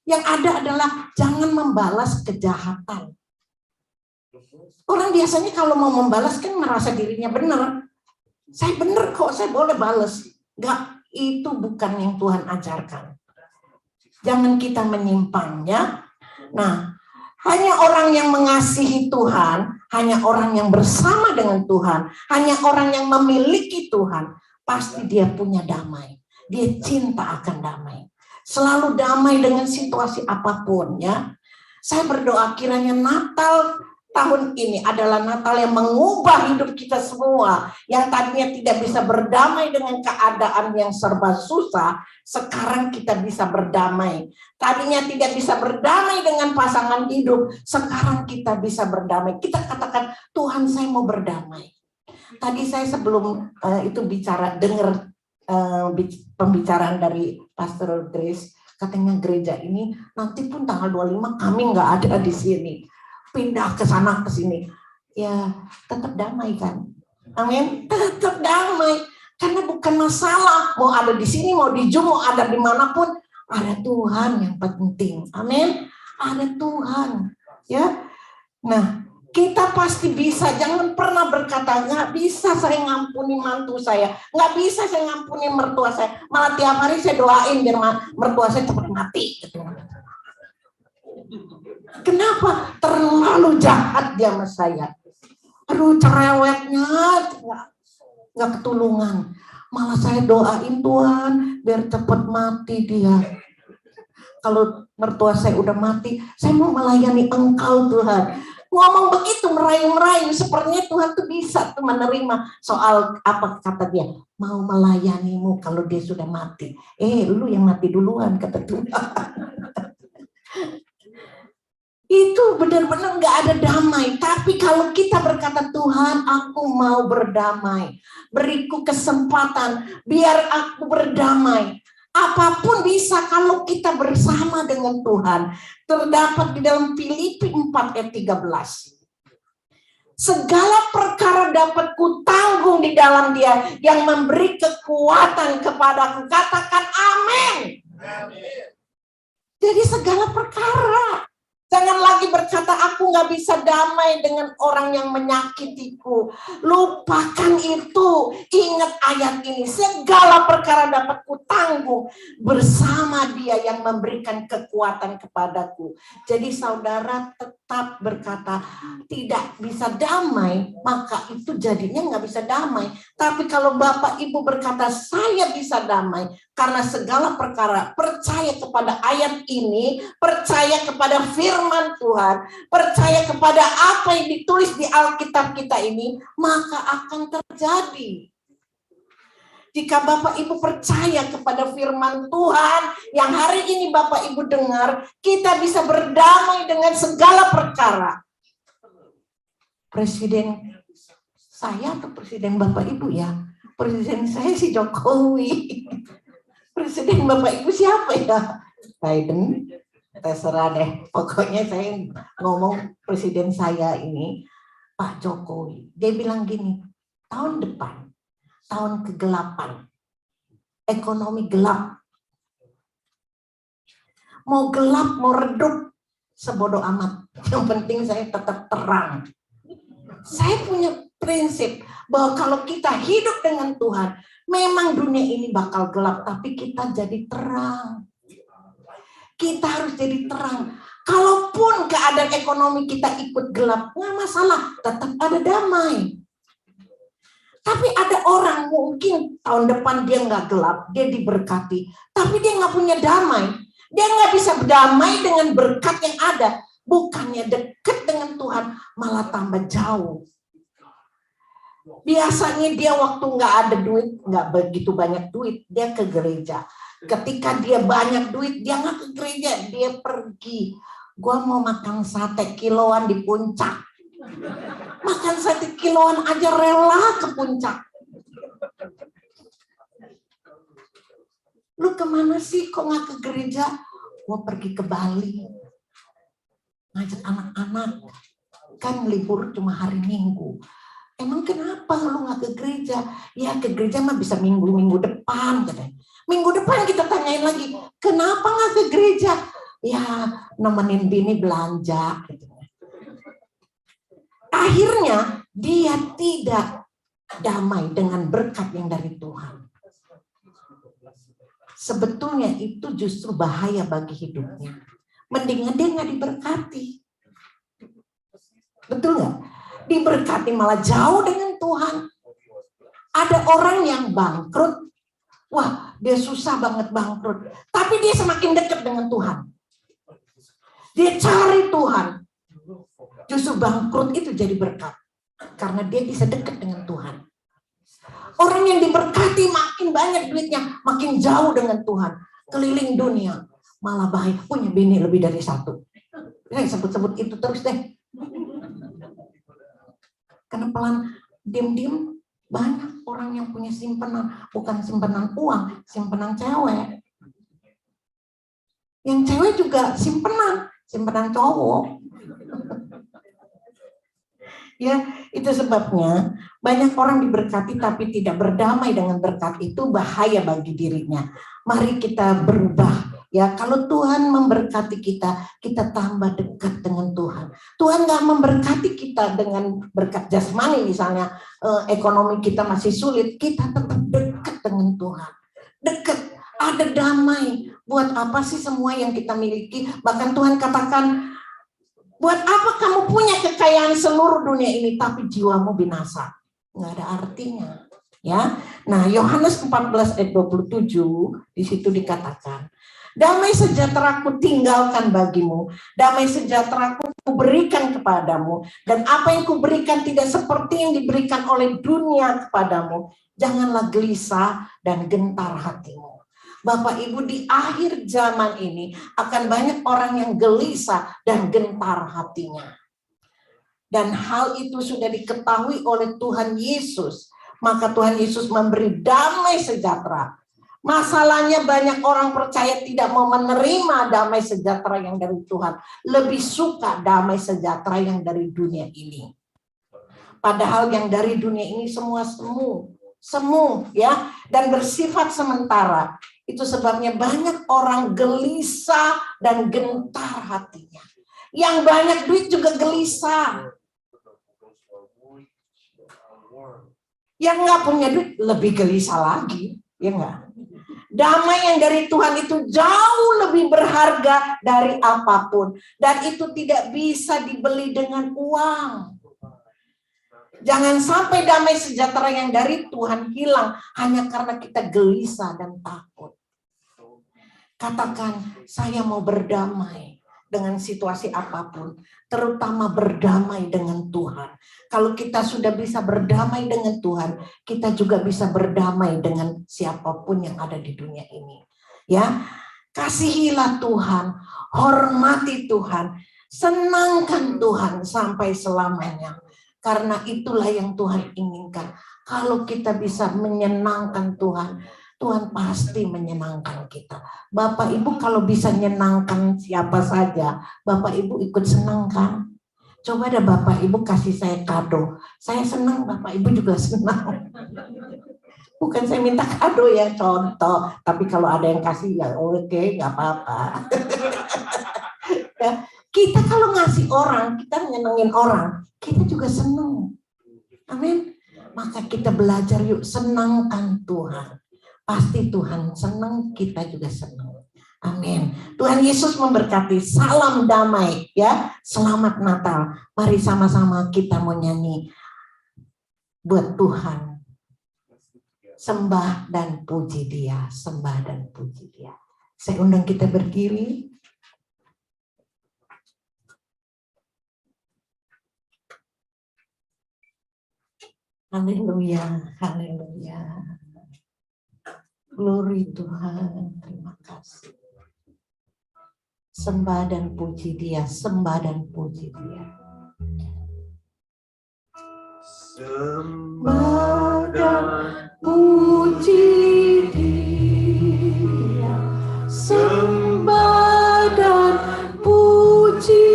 Yang ada adalah jangan membalas kejahatan. Orang biasanya kalau mau membalas kan merasa dirinya benar. Saya benar kok, saya boleh balas. Nggak, itu bukan yang Tuhan ajarkan. Jangan kita menyimpang ya. Nah, hanya orang yang mengasihi Tuhan, hanya orang yang bersama dengan Tuhan, hanya orang yang memiliki Tuhan, pasti dia punya damai. Dia cinta akan damai. Selalu damai dengan situasi apapun ya. Saya berdoa kiranya Natal tahun ini adalah Natal yang mengubah hidup kita semua. Yang tadinya tidak bisa berdamai dengan keadaan yang serba susah, sekarang kita bisa berdamai. Tadinya tidak bisa berdamai dengan pasangan hidup, sekarang kita bisa berdamai. Kita katakan, Tuhan saya mau berdamai. Tadi saya sebelum itu dengar pembicaraan dari Pastor Grace, katanya gereja ini nanti pun tanggal 25 kami nggak ada di sini. Pindah ke sana ke sini. Ya, tetap damai kan. Amin. Tetap damai. Karena bukan masalah mau ada di sini, mau di Zoom, mau ada dimanapun, ada Tuhan yang penting. Amin. Ada Tuhan. Ya. Nah, kita pasti bisa. Jangan pernah berkata nggak bisa saya ngampuni mantu saya, nggak bisa saya ngampuni mertua saya. Malah tiap hari saya doain biar mertua saya cepat mati. Kenapa? Terlalu jahat dia sama saya. Aduh, cerewetnya nggak ketulungan. Malah saya doain Tuhan biar cepat mati dia. Kalau mertua saya udah mati, saya mau melayani Engkau Tuhan. Ngomong begitu merayu-merayu, sepertinya Tuhan tuh bisa tuh menerima. Soal apa kata dia? Mau melayanimu kalau dia sudah mati. Lu yang mati duluan kata Tuhan. Itu benar-benar nggak ada damai. Tapi kalau kita berkata, Tuhan aku mau berdamai, beriku kesempatan biar aku berdamai. Apapun bisa kalau kita bersama dengan Tuhan. Terdapat di dalam Filipi 4 ayat 13. Segala perkara dapat kutanggung di dalam Dia yang memberi kekuatan kepadaku. Katakan amin. Jadi segala perkara. Jangan lagi berkata, aku nggak bisa damai dengan orang yang menyakitiku. Lupakan itu. Ingat ayat ini. Segala perkara dapat kutanggung bersama Dia yang memberikan kekuatan kepadaku. Jadi saudara tetap berkata, tidak bisa damai, maka itu jadinya nggak bisa damai. Tapi kalau Bapak Ibu berkata, saya bisa damai, karena segala perkara, percaya kepada ayat ini, percaya kepada firman Tuhan, percaya kepada apa yang ditulis di Alkitab kita ini, maka akan terjadi. Jika Bapak Ibu percaya kepada firman Tuhan yang hari ini Bapak Ibu dengar, kita bisa berdamai dengan segala perkara. Presiden saya atau presiden Bapak Ibu ya? Presiden saya si Jokowi. Presiden Bapak Ibu siapa ya? Biden, terserah deh. Pokoknya saya ngomong presiden saya ini, Pak Jokowi. Dia bilang gini, tahun depan, tahun kegelapan, ekonomi gelap. Mau gelap, mau redup, sebodoh amat. Yang penting saya tetap terang. Saya punya prinsip bahwa kalau kita hidup dengan Tuhan, memang dunia ini bakal gelap, tapi kita jadi terang. Kita harus jadi terang. Kalaupun keadaan ekonomi kita ikut gelap, nggak masalah, tetap ada damai. Tapi ada orang mungkin tahun depan dia nggak gelap, dia diberkati, tapi dia nggak punya damai. Dia nggak bisa berdamai dengan berkat yang ada. Bukannya dekat dengan Tuhan, malah tambah jauh. Biasanya dia waktu nggak ada duit, nggak begitu banyak duit, dia ke gereja. Ketika dia banyak duit, dia nggak ke gereja, dia pergi. Gua mau makan sate kiloan di puncak. Makan sate kiloan aja rela ke puncak. Lu kemana sih kok nggak ke gereja? Gua pergi ke Bali. Ngajak anak-anak. Kan libur cuma hari Minggu. Emang kenapa lu nggak ke gereja? Ya ke gereja mah bisa minggu depan. Katanya. Minggu depan kita tanyain lagi, kenapa nggak ke gereja? Ya nemenin bini belanja. Akhirnya dia tidak damai dengan berkat yang dari Tuhan. Sebetulnya itu justru bahaya bagi hidupnya. Mendingan dia nggak diberkati. Betul nggak? Diberkati malah jauh dengan Tuhan. Ada orang yang bangkrut. Wah, dia susah banget bangkrut. Tapi dia semakin dekat dengan Tuhan. Dia cari Tuhan. Justru bangkrut itu jadi berkat. Karena dia bisa dekat dengan Tuhan. Orang yang diberkati makin banyak duitnya, makin jauh dengan Tuhan. Keliling dunia. Malah bahaya. Punya bini lebih dari satu. Sebut-sebut itu terus deh. Karena pelan diam-diam banyak orang yang punya simpanan, bukan simpanan uang, simpanan cewek. Yang cewek juga simpanan cowok. Ya, itu sebabnya banyak orang diberkati tapi tidak berdamai dengan berkat itu, bahaya bagi dirinya. Mari kita berubah. Ya, kalau Tuhan memberkati kita, kita tambah dekat dengan Tuhan. Tuhan nggak memberkati kita dengan berkat jasmani, misalnya ekonomi kita masih sulit, kita tetap dekat dengan Tuhan. Dekat, ada damai. Buat apa sih semua yang kita miliki? Bahkan Tuhan katakan, buat apa kamu punya kekayaan seluruh dunia ini tapi jiwamu binasa? Nggak ada artinya. Ya, nah Yohanes 14 ayat 27 di situ dikatakan, damai sejahtera ku tinggalkan bagimu, damai sejahtera ku berikan kepadamu, dan apa yang ku berikan tidak seperti yang diberikan oleh dunia kepadamu. Janganlah gelisah dan gentar hatimu. Bapak Ibu, di akhir zaman ini akan banyak orang yang gelisah dan gentar hatinya. Dan hal itu sudah diketahui oleh Tuhan Yesus. Maka Tuhan Yesus memberi damai sejahtera. Masalahnya banyak orang percaya tidak mau menerima damai sejahtera yang dari Tuhan. Lebih suka damai sejahtera yang dari dunia ini. Padahal yang dari dunia ini semua semu ya, dan bersifat sementara. Itu sebabnya banyak orang gelisah dan gentar hatinya. Yang banyak duit juga gelisah. Yang nggak punya duit lebih gelisah lagi, ya nggak? Damai yang dari Tuhan itu jauh lebih berharga dari apapun. Dan itu tidak bisa dibeli dengan uang. Jangan sampai damai sejahtera yang dari Tuhan hilang hanya karena kita gelisah dan takut. Katakan, saya mau berdamai dengan situasi apapun, terutama berdamai dengan Tuhan. Kalau kita sudah bisa berdamai dengan Tuhan, kita juga bisa berdamai dengan siapapun yang ada di dunia ini. Ya, kasihilah Tuhan, hormati Tuhan, senangkan Tuhan sampai selamanya. Karena itulah yang Tuhan inginkan. Kalau kita bisa menyenangkan Tuhan, Tuhan pasti menyenangkan kita. Bapak Ibu kalau bisa menyenangkan siapa saja, Bapak Ibu ikut senang kan? Coba ada Bapak Ibu kasih saya kado. Saya senang, Bapak Ibu juga senang. Bukan saya minta kado ya, contoh. Tapi kalau ada yang kasih ya oke, nggak apa-apa. Ya, kita kalau ngasih orang, kita nyenengin orang, kita juga senang. Amin. Maka kita belajar yuk, senangkan Tuhan. Pasti Tuhan senang, kita juga senang. Amin. Tuhan Yesus memberkati. Salam damai ya. Selamat Natal. Mari sama-sama kita mau nyanyi buat Tuhan. Sembah dan puji Dia, sembah dan puji Dia. Saya undang kita berdiri. Haleluya, haleluya. Glory Tuhan, terima kasih. Sembah dan puji Dia, sembah dan puji Dia. Sembah dan puji Dia, sembah dan puji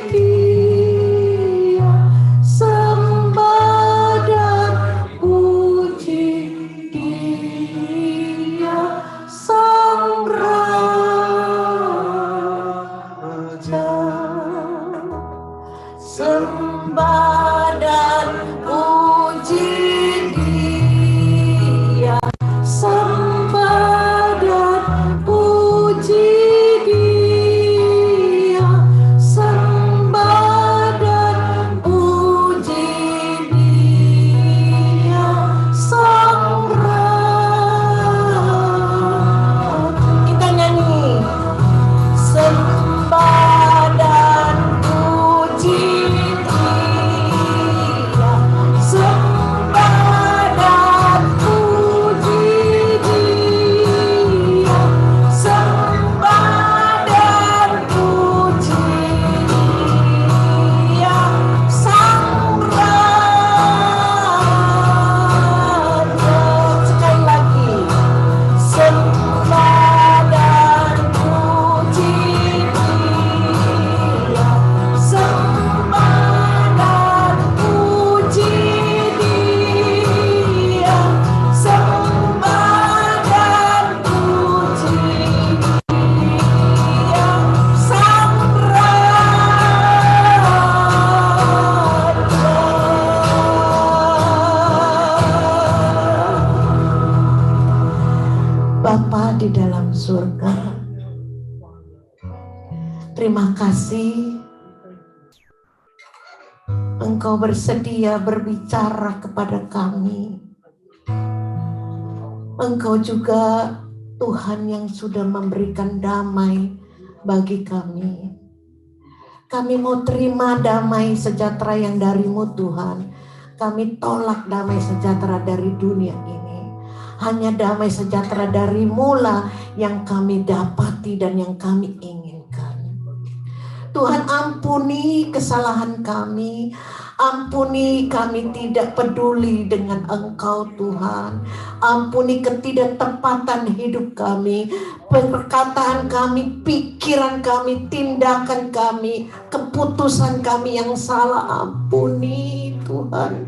Dia, sembah dan puji Dia, Sang Raja. Sembah dan puji Dia, sembah dan puji Dia, sembah dan puji Dia, Sang Raja. Kita nyanyi. Sembah dan puji Dia, sembah dan puji Dia, sembah dan puji Dia, Sang Raja. Sekali lagi. Sembah dan puji Dia, sembah dan puji Dia, sembah dan puji Dia, Sang Raja. Bapa di dalam surga, terima kasih Engkau bersedia berbicara kepada kami. Engkau juga Tuhan yang sudah memberikan damai bagi kami. Kami mau terima damai sejahtera yang dari-Mu Tuhan. Kami tolak damai sejahtera dari dunia ini. Hanya damai sejahtera dari-Mu lah yang kami dapati dan yang kami inginkan. Tuhan, ampuni kesalahan kami. Ampuni kami tidak peduli dengan Engkau Tuhan. Ampuni ketidaktepatan hidup kami, perkataan kami, pikiran kami, tindakan kami, keputusan kami yang salah. Ampuni Tuhan.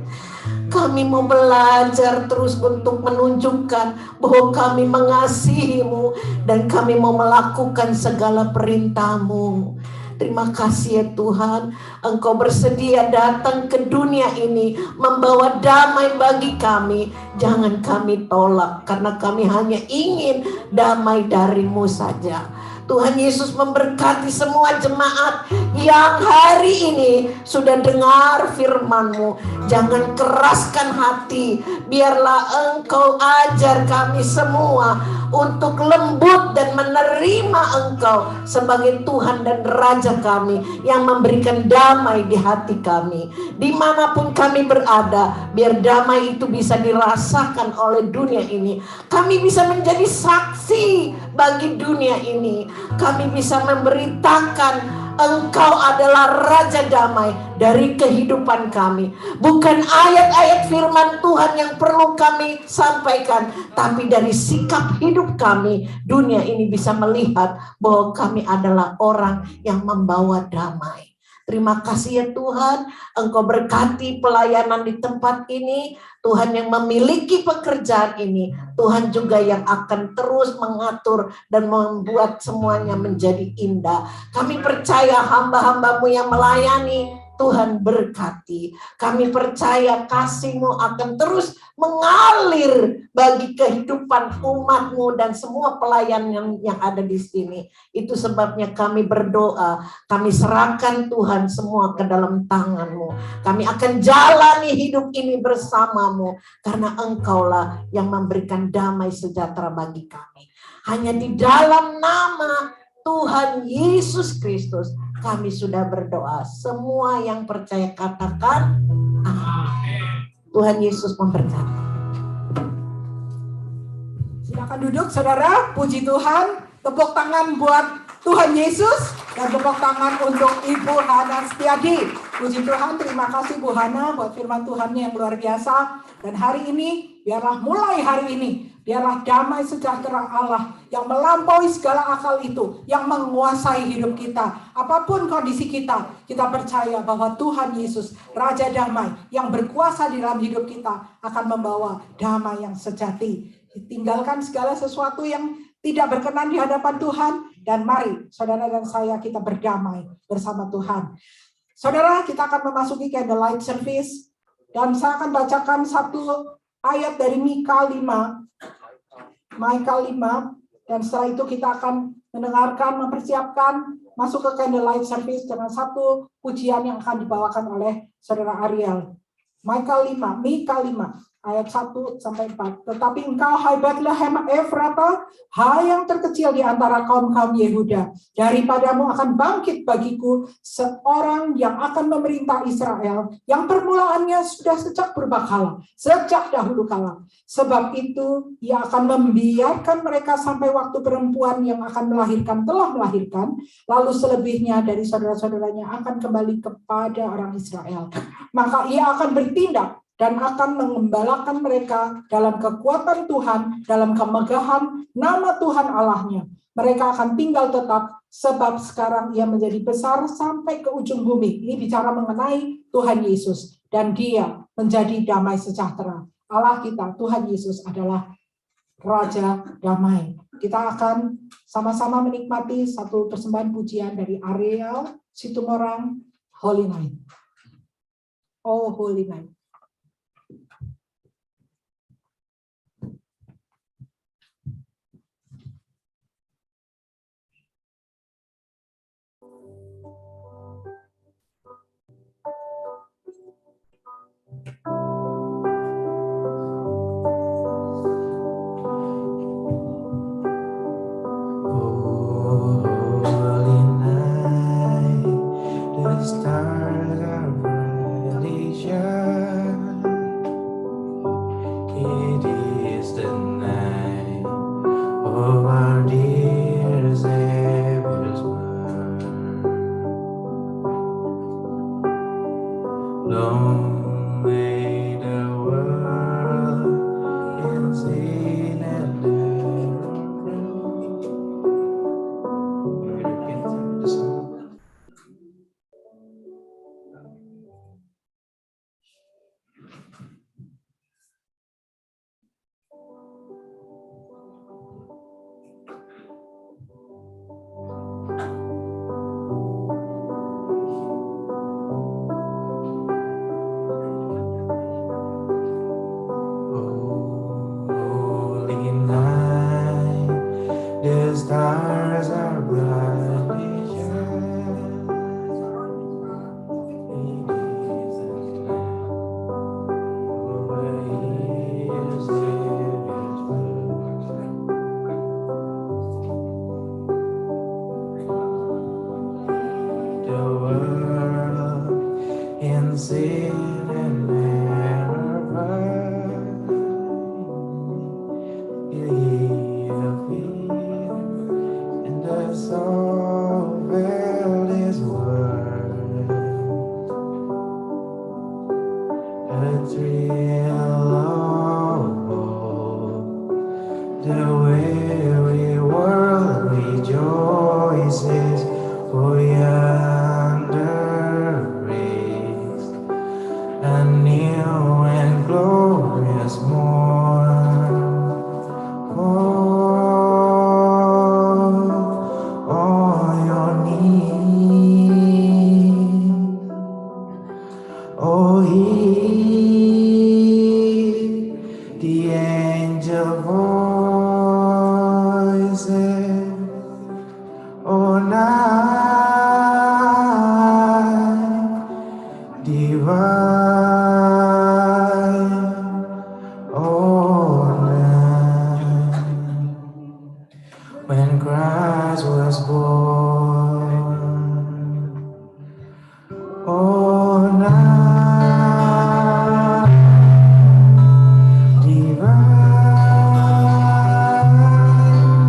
Kami mau belajar terus untuk menunjukkan bahwa kami mengasihi-Mu dan kami mau melakukan segala perintah-Mu. Terima kasih ya Tuhan, Engkau bersedia datang ke dunia ini membawa damai bagi kami. Jangan kami tolak, karena kami hanya ingin damai dari-Mu saja. Tuhan Yesus memberkati semua jemaat yang hari ini sudah dengar firman-Mu. Jangan keraskan hati, biarlah Engkau ajar kami semua untuk lembut dan menerima Engkau sebagai Tuhan dan Raja kami yang memberikan damai di hati kami. Dimanapun kami berada, biar damai itu bisa dirasakan oleh dunia ini. Kami bisa menjadi saksi bagi dunia ini. Kami bisa memberitakan Engkau adalah Raja Damai dari kehidupan kami. Bukan ayat-ayat firman Tuhan yang perlu kami sampaikan, tapi dari sikap hidup kami, dunia ini bisa melihat bahwa kami adalah orang yang membawa damai. Terima kasih ya Tuhan, Engkau berkati pelayanan di tempat ini. Tuhan yang memiliki pekerjaan ini, Tuhan juga yang akan terus mengatur dan membuat semuanya menjadi indah. Kami percaya hamba-hamba-Mu yang melayani, Tuhan berkati. Kami percaya kasih-Mu akan terus mengalir bagi kehidupan umat-Mu dan semua pelayan yang ada di sini. Itu sebabnya kami berdoa, kami serahkan Tuhan semua ke dalam tangan-Mu. Kami akan jalani hidup ini bersama-Mu, karena Engkaulah yang memberikan damai sejahtera bagi kami. Hanya di dalam nama Tuhan Yesus Kristus kami sudah berdoa. Semua yang percaya katakan amin. Tuhan Yesus memberkati. Silakan duduk saudara, puji Tuhan. Tepuk tangan buat Tuhan Yesus dan tepuk tangan untuk Ibu Hana Setiadi. Puji Tuhan, terima kasih Bu Hana buat firman Tuhannya yang luar biasa. Dan hari ini, biarlah mulai hari ini, biarlah damai sejahtera Allah yang melampaui segala akal itu, yang menguasai hidup kita. Apapun kondisi kita, kita percaya bahwa Tuhan Yesus, Raja Damai, yang berkuasa di dalam hidup kita, akan membawa damai yang sejati. Tinggalkan segala sesuatu yang tidak berkenan di hadapan Tuhan, dan mari saudara dan saya kita berdamai bersama Tuhan. Saudara, kita akan memasuki candlelight service, dan saya akan bacakan satu ayat dari Mika 5, dan setelah itu kita akan mendengarkan, mempersiapkan masuk ke candlelight service dengan satu pujian yang akan dibawakan oleh saudara Ariel. Mika 5 ayat 1-4. Tetapi engkau, hai Betlehem Efrata, hai yang terkecil di antara kaum-kaum Yehuda, daripadamu akan bangkit bagiku seorang yang akan memerintah Israel, yang permulaannya sudah sejak purbakala, sejak dahulu kala. Sebab itu ia akan membiarkan mereka sampai waktu perempuan yang akan melahirkan telah melahirkan, lalu selebihnya dari saudara-saudaranya akan kembali kepada orang Israel. Maka ia akan bertindak dan akan mengembalakan mereka dalam kekuatan Tuhan, dalam kemegahan nama Tuhan Allahnya. Mereka akan tinggal tetap, sebab sekarang ia menjadi besar sampai ke ujung bumi. Ini bicara mengenai Tuhan Yesus, dan dia menjadi damai sejahtera. Allah kita, Tuhan Yesus adalah Raja Damai. Kita akan sama-sama menikmati satu persembahan pujian dari Ariel Situmorang, Holy Night. Oh, Holy Night. Stars are brightly shine. It is the night of our dear Savior's birth. Long may the world in sin and error rule. a thrill of hope. The weary world rejoices, for yonder breaks a new and glorious morn. For all your needs, oh, hear the angel voices, oh, night divine, oh, night when Christ was born, oh, night divine,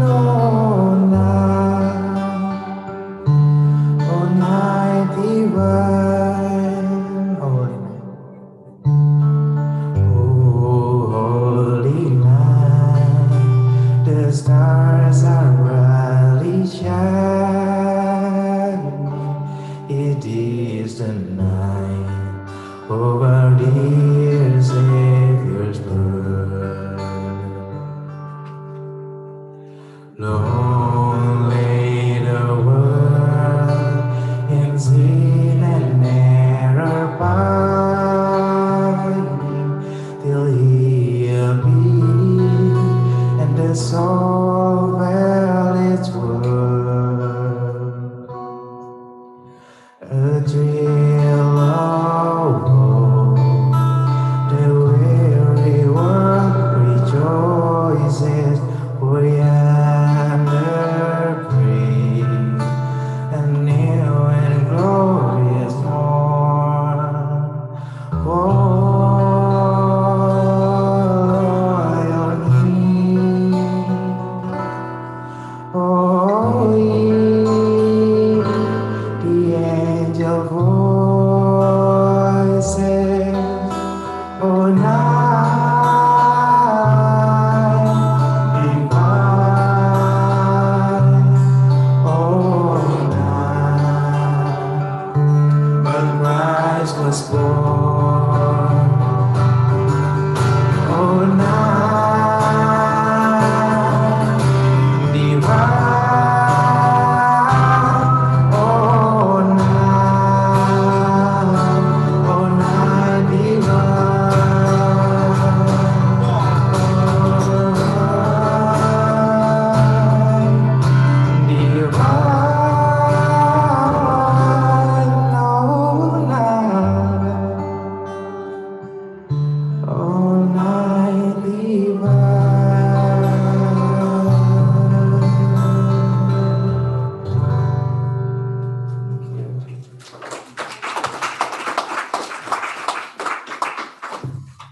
oh, night divine, holy night, the stars are brightly shining. It is the night of our dear Savior's birth. Long lay the world in sin and error pining, till He appeared and the soul felt its worth. A thrill of hope, the weary world rejoices, for yonder breaks a new and glorious morn. For your needs, oh, hear the angel voices, oh, night divine, oh, night when Christ was born, oh, night divine, oh, night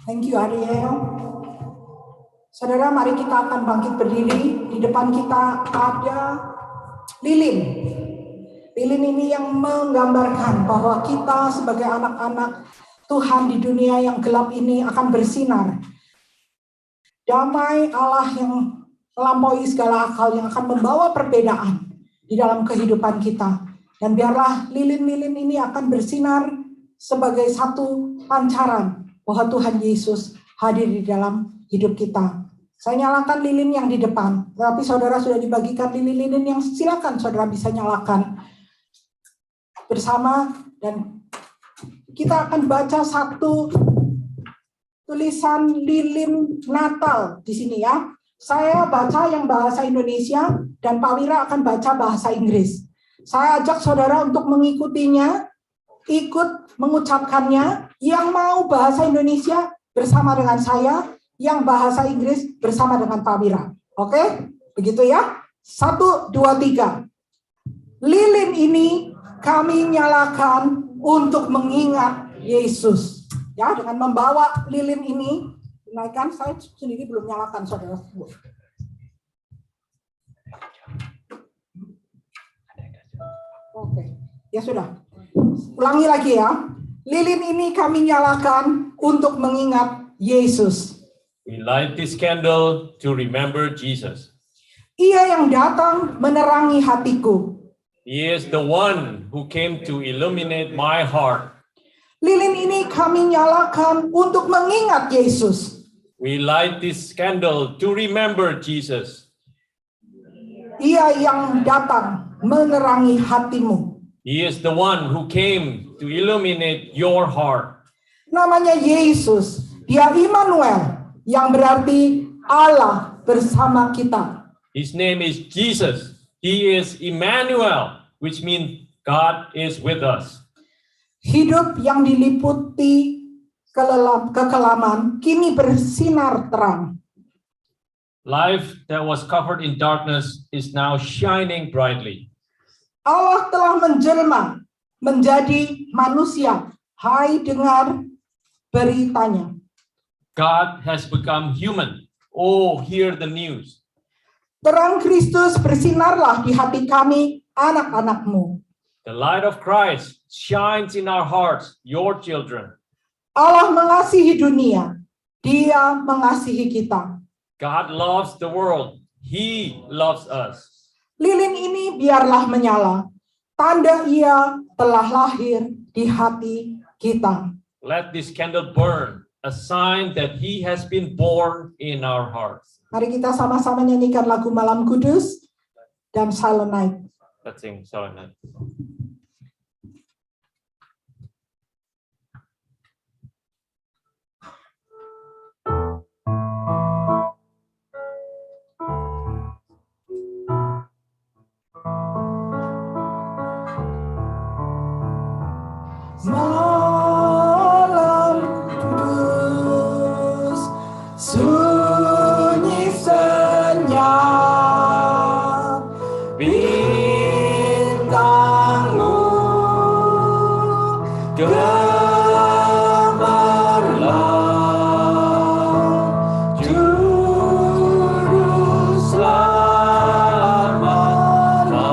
Thank you, Ariel. Saudara, mari kita akan bangkit berdiri. Di depan kita ada lilin. Lilin ini yang menggambarkan bahwa kita sebagai anak-anak Tuhan di dunia yang gelap ini akan bersinar. Damai Allah yang melampaui segala akal yang akan membawa perbedaan di dalam kehidupan kita. Dan biarlah lilin-lilin ini akan bersinar sebagai satu pancaran bahwa Tuhan Yesus hadir di dalam hidup kita. Saya nyalakan lilin yang di depan, tapi saudara sudah dibagikan lilin-lilin yang silakan saudara bisa nyalakan bersama, dan kita akan baca satu tulisan lilin Natal di sini ya. Saya baca yang bahasa Indonesia dan Pak Wira akan baca bahasa Inggris. Saya ajak saudara untuk mengikutinya, ikut mengucapkannya. Yang mau bahasa Indonesia bersama dengan saya, yang bahasa Inggris bersama dengan Pak Wira. Oke? Begitu ya? 1, 2, 3. Lilin ini kami nyalakan untuk mengingat Yesus. Ya, dengan membawa lilin ini, naikkan, saya sendiri belum nyalakan, saudara. Oke, ya sudah. Ulangi lagi ya. Lilin ini kami nyalakan untuk mengingat Yesus. We light this candle to remember Jesus. Ia yang datang menerangi hatiku. He is the one who came to illuminate my heart. Lilin ini kami nyalakan untuk mengingat Yesus. We light this candle to remember Jesus. Ia yang datang menerangi hatimu. He is the one who came to illuminate your heart. Namanya Yesus. Dia Immanuel, yang berarti Allah bersama kita. His name is Jesus. He is Emmanuel, which means God is with us. Hidup yang diliputi kekelaman kini bersinar terang. Life that was covered in darkness is now shining brightly. Allah telah menjelma menjadi manusia. Hai, dengar beritanya. God has become human. Oh, hear the news. Terang Kristus bersinarlah di hati kami, anak-anakmu. The light of Christ shines in our hearts, your children. Allah mengasihi dunia. Dia mengasihi kita. God loves the world. He loves us. Lilin ini biarlah menyala. Tanda ia telah lahir di hati kita. Let this candle burn, a sign that he has been born in our hearts. Mari kita sama-sama nyanyikan lagu Malam Kudus dan Silent Night. Let's sing Silent Night. Malam kudus, sunyi senyap, bintangmu gemerlap, juru selamat manusia.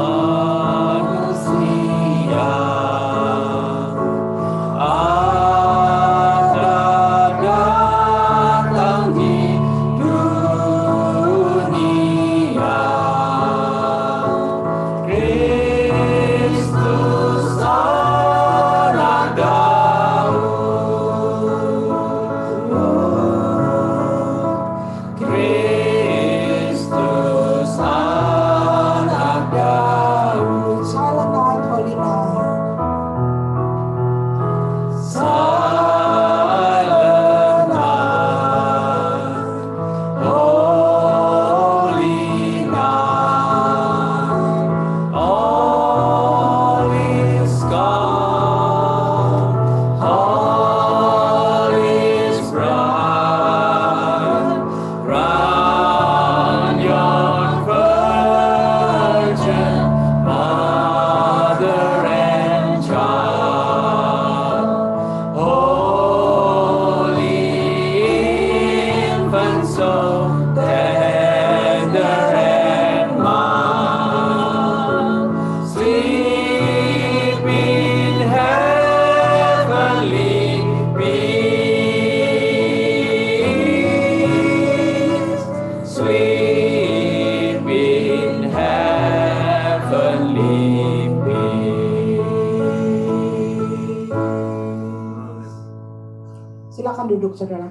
Silakan duduk, saudara.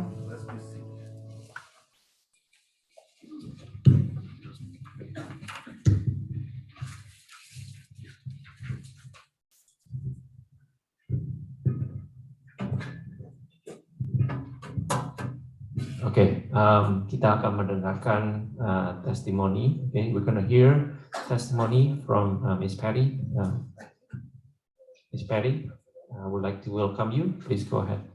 Okay, kita akan mendengarkan testimoni. Okay, we're going to hear testimony from Miss Patty. Miss Patty, I would like to welcome you. Please go ahead.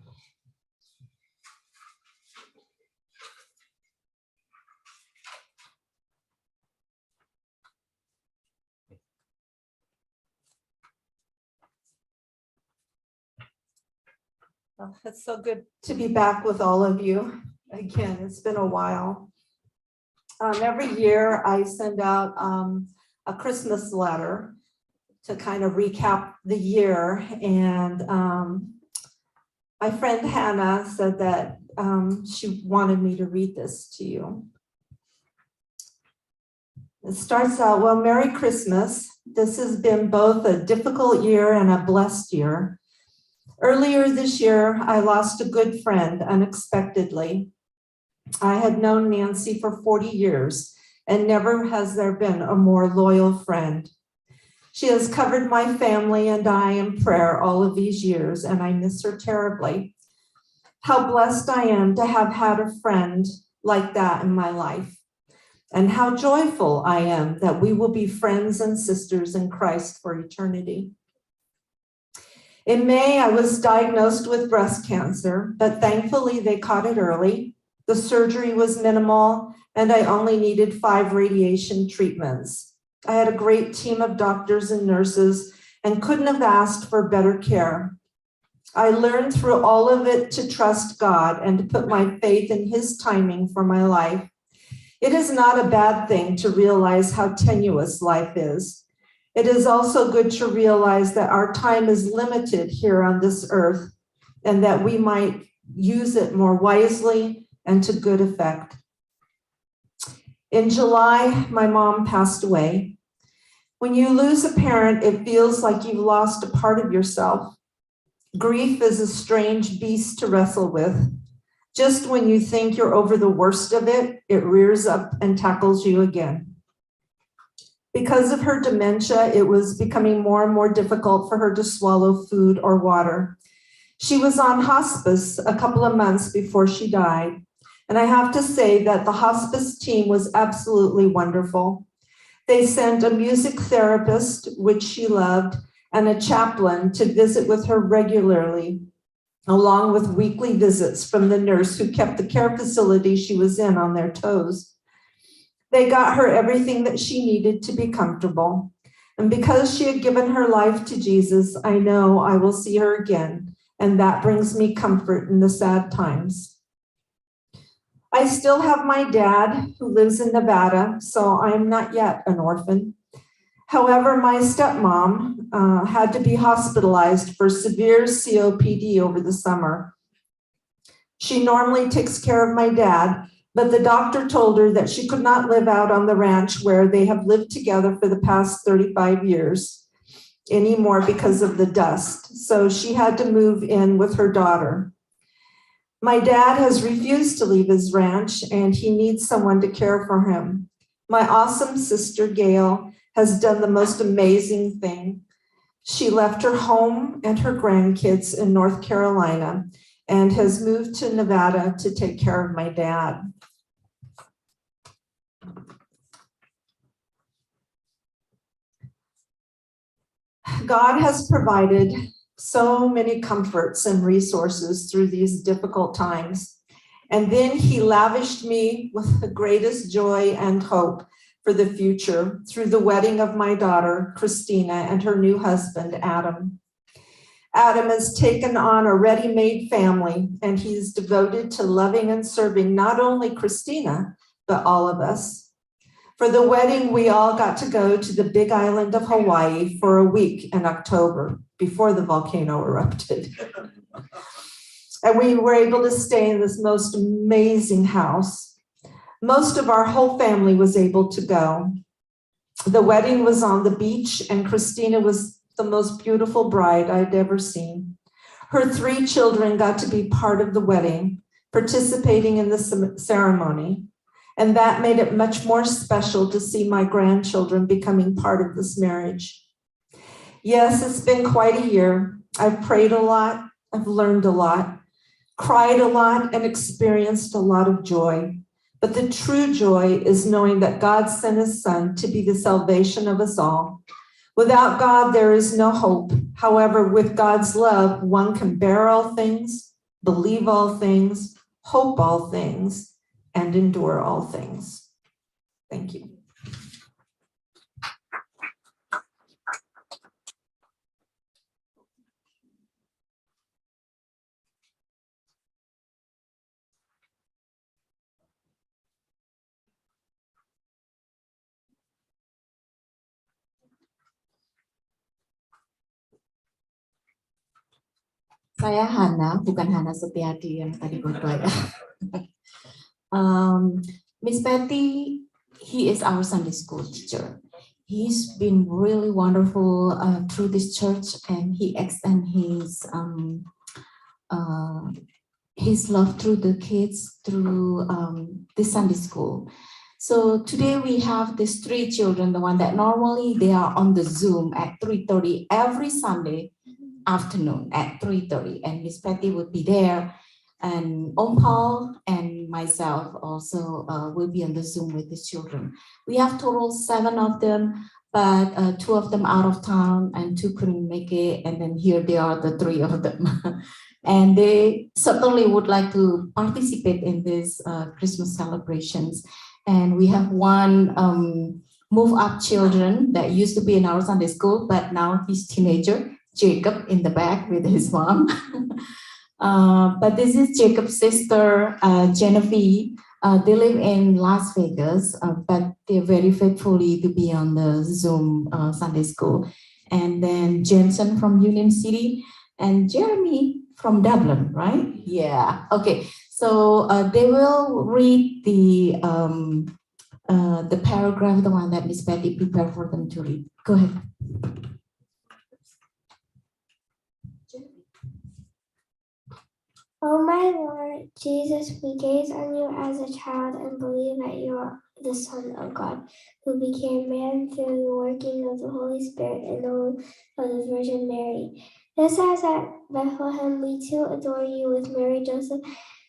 It's so good to be back with all of you. Again, it's been a while. Every year I send out a Christmas letter to kind of recap the year. And My friend Hannah said that she wanted me to read this to you. It starts out, well, Merry Christmas. This has been both a difficult year and a blessed year. Earlier this year, I lost a good friend unexpectedly. I had known Nancy for 40 years, and never has there been a more loyal friend. She has covered my family and I in prayer all of these years, and I miss her terribly. How blessed I am to have had a friend like that in my life. And how joyful I am that we will be friends and sisters in Christ for eternity. In May, I was diagnosed with breast cancer, but thankfully they caught it early. The surgery was minimal, and I only needed 5 radiation treatments. I had a great team of doctors and nurses and couldn't have asked for better care. I learned through all of it to trust God and to put my faith in His timing for my life. It is not a bad thing to realize how tenuous life is. It is also good to realize that our time is limited here on this earth and that we might use it more wisely and to good effect. In July, my mom passed away. When you lose a parent, it feels like you've lost a part of yourself. Grief is a strange beast to wrestle with. Just when you think you're over the worst of it, it rears up and tackles you again. Because of her dementia, it was becoming more and more difficult for her to swallow food or water. She was on hospice a couple of months before she died. And I have to say that the hospice team was absolutely wonderful. They sent a music therapist, which she loved, and a chaplain to visit with her regularly, along with weekly visits from the nurse who kept the care facility she was in on their toes. They got her everything that she needed to be comfortable. And because she had given her life to Jesus, I know I will see her again, and that brings me comfort in the sad times. I still have my dad who lives in Nevada, so I am not yet an orphan. However, my stepmom had to be hospitalized for severe COPD over the summer. She normally takes care of my dad, but the doctor told her that she could not live out on the ranch where they have lived together for the past 35 years anymore because of the dust. So she had to move in with her daughter. My dad has refused to leave his ranch, and he needs someone to care for him. My awesome sister, Gail, has done the most amazing thing. She left her home and her grandkids in North Carolina and has moved to Nevada to take care of my dad. God has provided so many comforts and resources through these difficult times. And then He lavished me with the greatest joy and hope for the future through the wedding of my daughter, Christina, and her new husband, Adam. Adam has taken on a ready-made family, and he's devoted to loving and serving not only Christina, but all of us. For the wedding, we all got to go to the big island of Hawaii for a week in October before the volcano erupted. And we were able to stay in this most amazing house. Most of our whole family was able to go. The wedding was on the beach, and Christina was the most beautiful bride I'd ever seen. Her 3 children got to be part of the wedding, participating in the ceremony. And that made it much more special to see my grandchildren becoming part of this marriage. Yes, it's been quite a year. I've prayed a lot, I've learned a lot, cried a lot, and experienced a lot of joy. But the true joy is knowing that God sent His Son to be the salvation of us all. Without God, there is no hope. However, with God's love, one can bear all things, believe all things, hope all things, and endure all things. Thank you. Saya Hana, bukan Hana Setiadi yang tadi berdoa. Miss Patty, he is our Sunday school teacher. He's been really wonderful through this church, and he extends his love through the kids through the Sunday school. So today we have these 3 children, the one that normally they are on the Zoom at 3:30 every Sunday afternoon at 3:30, and Miss Patty would be there, and Om Paul and myself also will be on the Zoom with the children. We have total 7 of them, but 2 of them out of town and 2 couldn't make it, and then here they are, the 3 of them. And they certainly would like to participate in this Christmas celebrations. And we have one move up children that used to be in our Sunday school, but now he's teenager, Jacob, in the back with his mom. But this is Jacob's sister, Genevieve. They live in Las Vegas, but they're very faithfully to be on the Zoom Sunday school. And then Jensen from Union City and Jeremy from Dublin, right? Yeah, okay. So they will read the paragraph, the one that Miss Patty prepared for them to read. Go ahead. O my Lord Jesus, we gaze on you as a child and believe that you are the Son of God, who became man through the working of the Holy Spirit in the womb of the Virgin Mary. Just as at Bethlehem we too adore you with Mary, Joseph,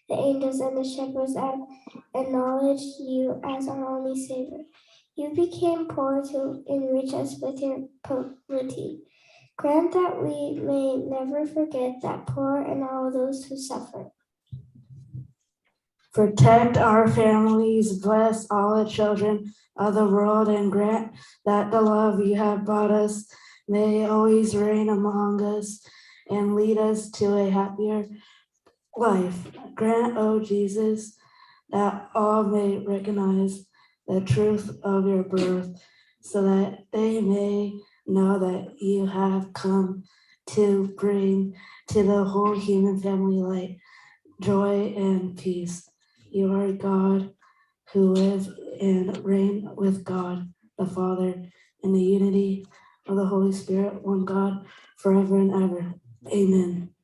the angels and the shepherds, and acknowledge you as our only Savior. You became poor to enrich us with your poverty. Grant that we may never forget that poor and all those who suffer. Protect our families, bless all the children of the world, and grant that the love you have brought us may always reign among us and lead us to a happier life. Grant, O Jesus, that all may recognize the truth of your birth, so that they may know that you have come to bring to the whole human family light, joy, and peace. You are God who live and reign with God the Father in the unity of the Holy Spirit, one God, forever and ever. Amen.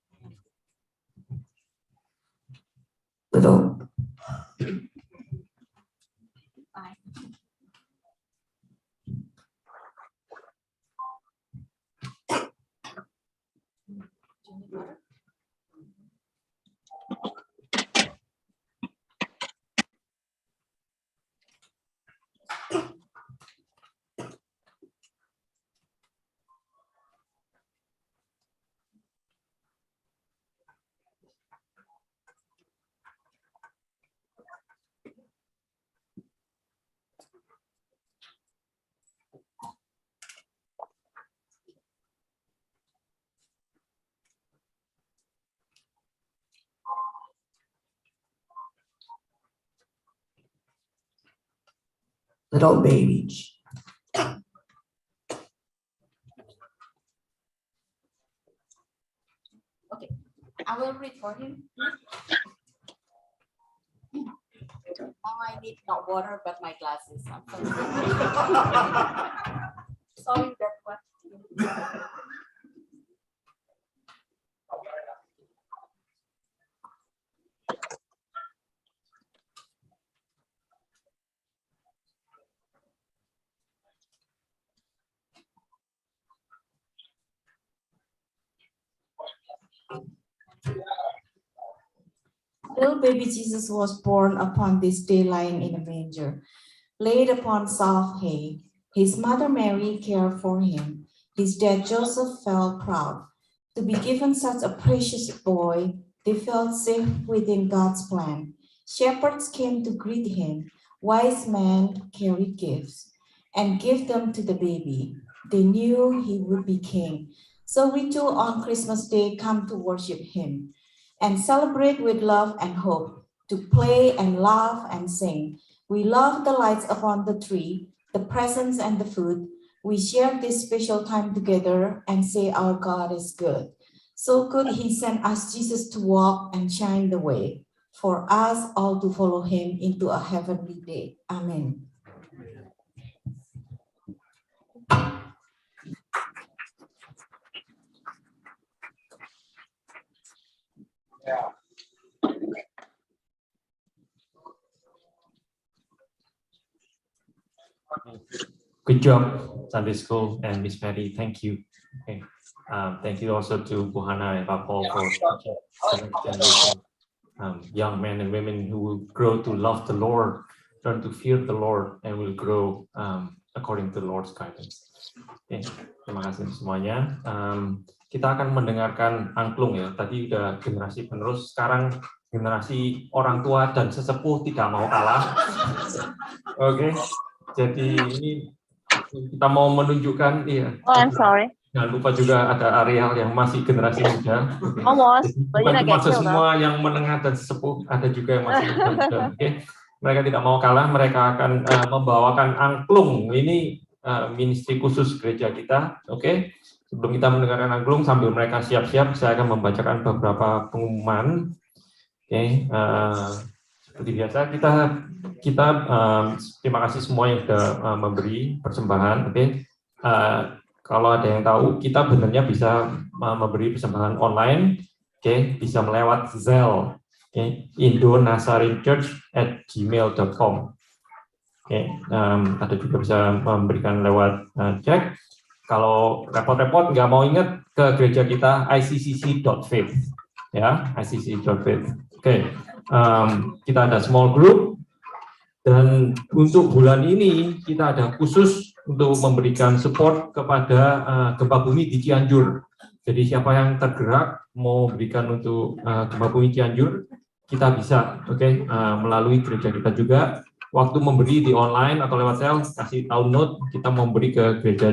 Little baby. Okay, I will read for him. Now I need not water, but my glasses. I'm sorry, that what. Little baby Jesus was born upon this day lying in a manger, laid upon soft hay. His mother Mary cared for him. His dad Joseph felt proud. To be given such a precious boy, they felt safe within God's plan. Shepherds came to greet him. Wise men carried gifts and gave them to the baby. They knew he would be king. So we too on Christmas Day come to worship him and celebrate with love and hope, to play and laugh and sing. We love the lights upon the tree, the presents and the food. We share this special time together and say our God is good. So good he sent us Jesus to walk and shine the way for us all to follow him into a heavenly day. Amen. Good job, Sunday School and Miss Mary. Thank you. Okay. Thank you also to Bu Hana and Pak Paul for teaching the next generation, young men and women who will grow to love the Lord, learn to fear the Lord, and will grow according to the Lord's guidance. Okay. Terima kasih semuanya. Kita akan mendengarkan angklung ya. Tadi udah generasi penerus, sekarang generasi orang tua dan sesepuh tidak mau kalah. Oke. Jadi ini kita mau menunjukkan, iya. Oh, I'm sorry. Jangan lupa juga ada Ariel yang masih generasi muda. Almost. Bukan cuma semua yang menengah dan sesepuh, ada juga yang masih muda. Oke. Mereka tidak mau kalah, mereka akan membawakan angklung. Ini ministry khusus gereja kita. Oke. Sebelum kita mendengarkan angklung, sambil mereka siap-siap, saya akan membacakan beberapa pengumuman. Oke. Seperti biasa, kita terima kasih semua yang sudah memberi persembahan. Oke. Kalau ada yang tahu, kita benernya bisa memberi persembahan online. Oke, bisa melewat Zelle. Oke, indonasarinchurch@gmail.com. Oke, ada juga bisa memberikan lewat cek. Kalau repot-repot nggak mau ingat, ke gereja kita iccc.faith. Ya, iccc.faith. Oke. Kita ada small group, dan untuk bulan ini kita ada khusus untuk memberikan support kepada gempa bumi di Cianjur. Jadi siapa yang tergerak mau berikan untuk gempa bumi Cianjur, kita bisa, oke, melalui gereja kita juga. Waktu memberi di online atau lewat sel, kasih tahu note, kita memberi ke gereja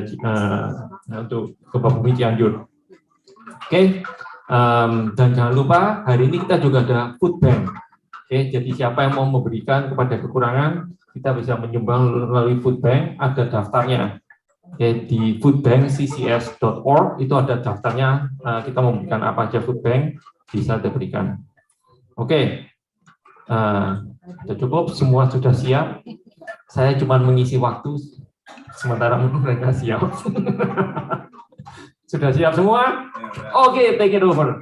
untuk gempa bumi Cianjur. Oke. Dan jangan lupa hari ini kita juga ada food bank. Oke, jadi siapa yang mau memberikan kepada kekurangan, kita bisa menyumbang melalui food bank, ada daftarnya. Oke, di foodbankccs.org itu ada daftarnya, kita memberikan apa aja food bank bisa diberikan. Oke, sudah cukup, semua sudah siap. Saya cuma mengisi waktu sementara mereka siap. Sudah siap semua? Oke, take it over.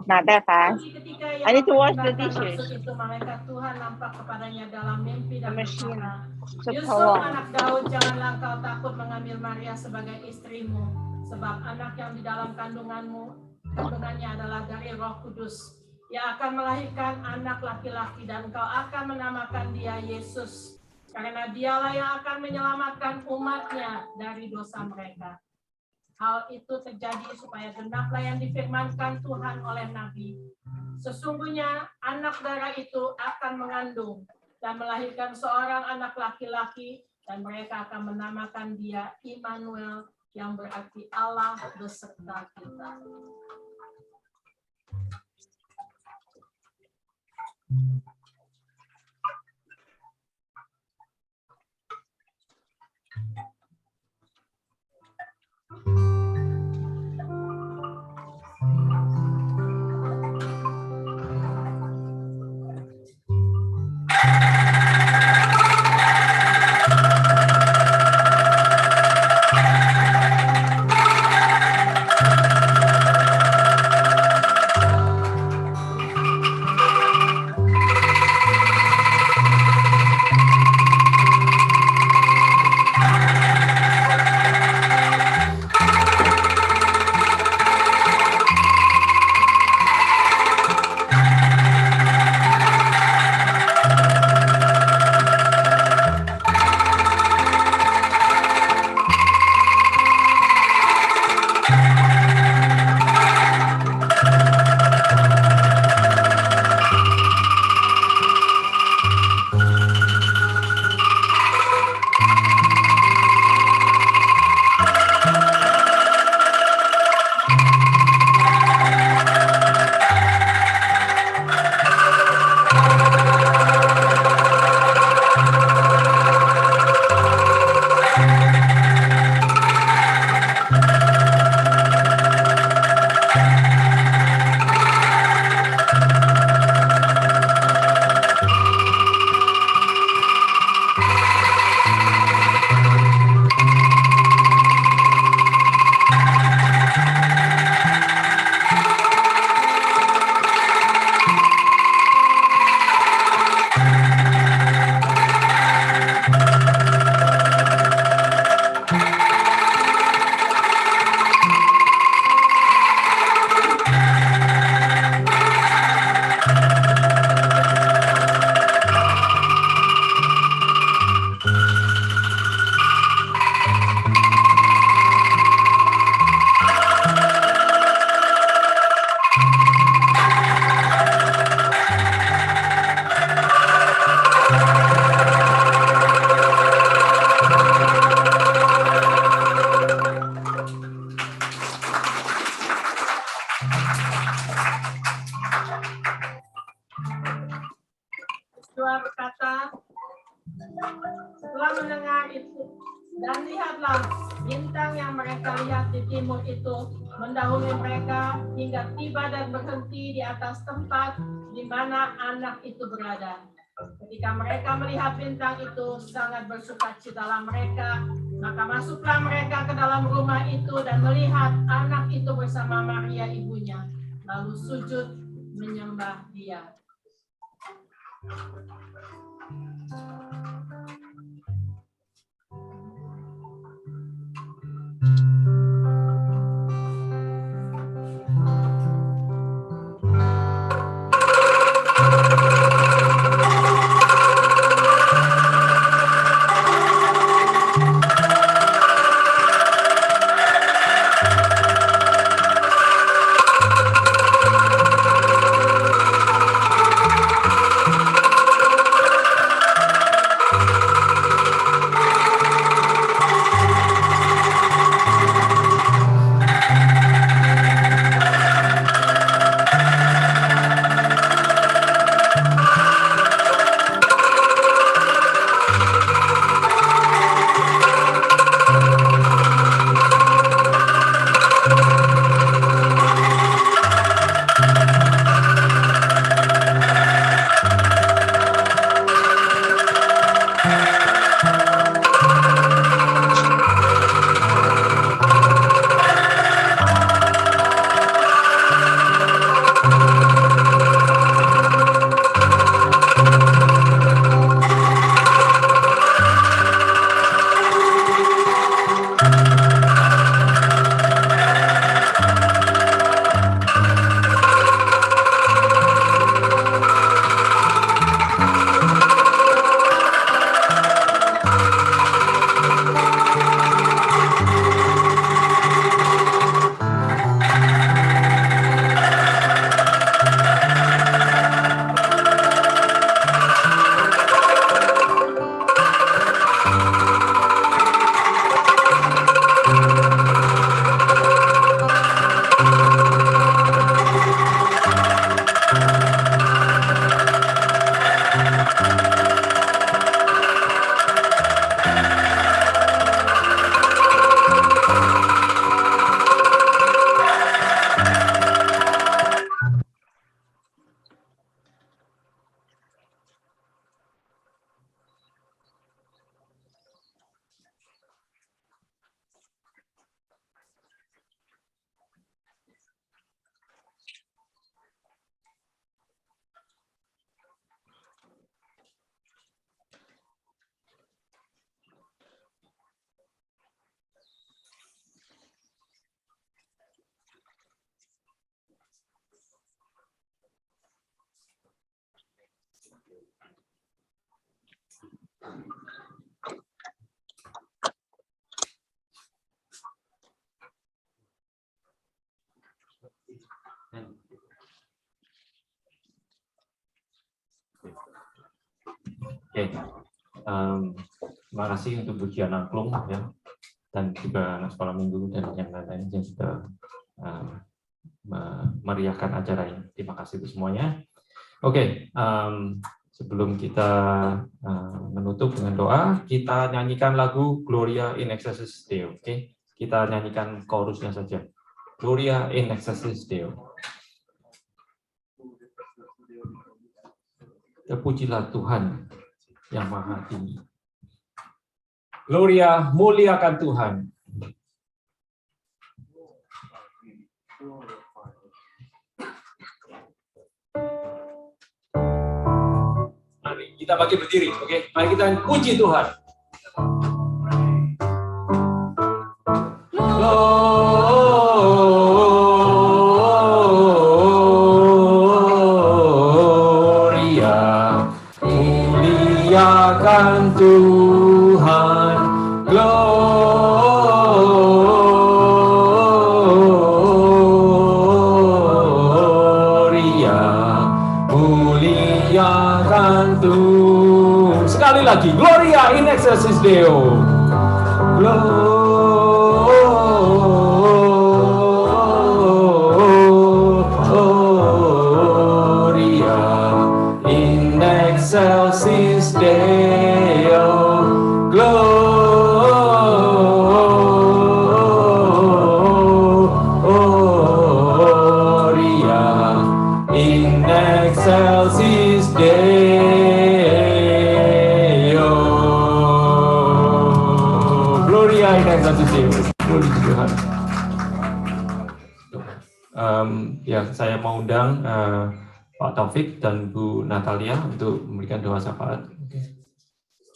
Not that fast. Ketika I need to wash the mempertimbangkan dishes. maksud itu, malaikat Tuhan nampak kepadanya dalam mimpi The dan machine berkata, took Yusuf, so long. anak Daud, janganlah engkau takut mengambil Maria sebagai istrimu, sebab anak yang di dalam kandungannya adalah dari Roh Kudus. Ia akan melahirkan anak laki-laki dan engkau akan menamakan dia Yesus, karena dialah yang akan menyelamatkan umatnya dari dosa mereka. Hal itu terjadi supaya genaplah yang difirmankan Tuhan oleh Nabi. Sesungguhnya anak darah itu akan mengandung dan melahirkan seorang anak laki-laki, dan mereka akan menamakan dia Immanuel, yang berarti Allah beserta kita. Yosua berkata, setelah mendengar itu, dan lihatlah, bintang yang mereka lihat di timur itu mendahului mereka hingga tiba dan berhenti di atas tempat di mana anak itu berada. Ketika mereka melihat bintang itu, sangat bersukacitalah mereka. Maka masuklah mereka ke dalam rumah itu dan melihat anak itu bersama Maria ibunya, lalu sujud menyembah dia. Oke, terima kasih untuk pujian angklung ya, dan juga anak sekolah minggu dan yang lain-lain yang sudah meriahkan acara ini. Terima kasih untuk semuanya. Oke, sebelum kita menutup dengan doa, kita nyanyikan lagu Gloria in Excelsis Deo. Oke, kita nyanyikan chorusnya saja. Gloria in Excelsis Deo. Terpujilah Tuhan yang maha tinggi. Gloria, muliakan Tuhan. Mari kita bagi berdiri, oke? Mari kita puji Tuhan. Muliakan Tuhan, Gloria, muliakan Tuhan. Sekali lagi, Gloria in Excelsis Deo. Gloria in Excelsis Deo, Gloria in Excelsis Deo, Gloria in Excelsis Deo. Puji Tuhan. Ya, saya mau undang Pak Taufik dan Bu Natalia untuk memberikan doa syafaat.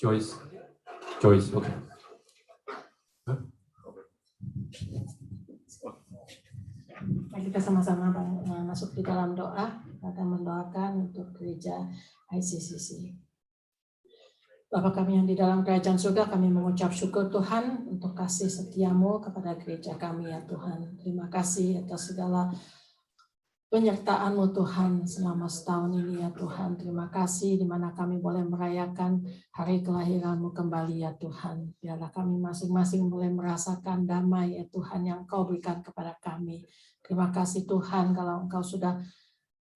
Joyce, oke. Kita sama-sama masuk di dalam doa, akan mendoakan untuk gereja ICCC. Bapa kami yang di dalam kerajaan surga, kami mengucap syukur Tuhan untuk kasih setiamu kepada gereja kami ya Tuhan. Terima kasih atas segala penyertaan-Mu Tuhan selama setahun ini ya Tuhan. Terima kasih di mana kami boleh merayakan hari kelahiran-Mu kembali ya Tuhan. Biarlah kami masing-masing boleh merasakan damai ya Tuhan yang Kau berikan kepada kami. Terima kasih Tuhan kalau Engkau sudah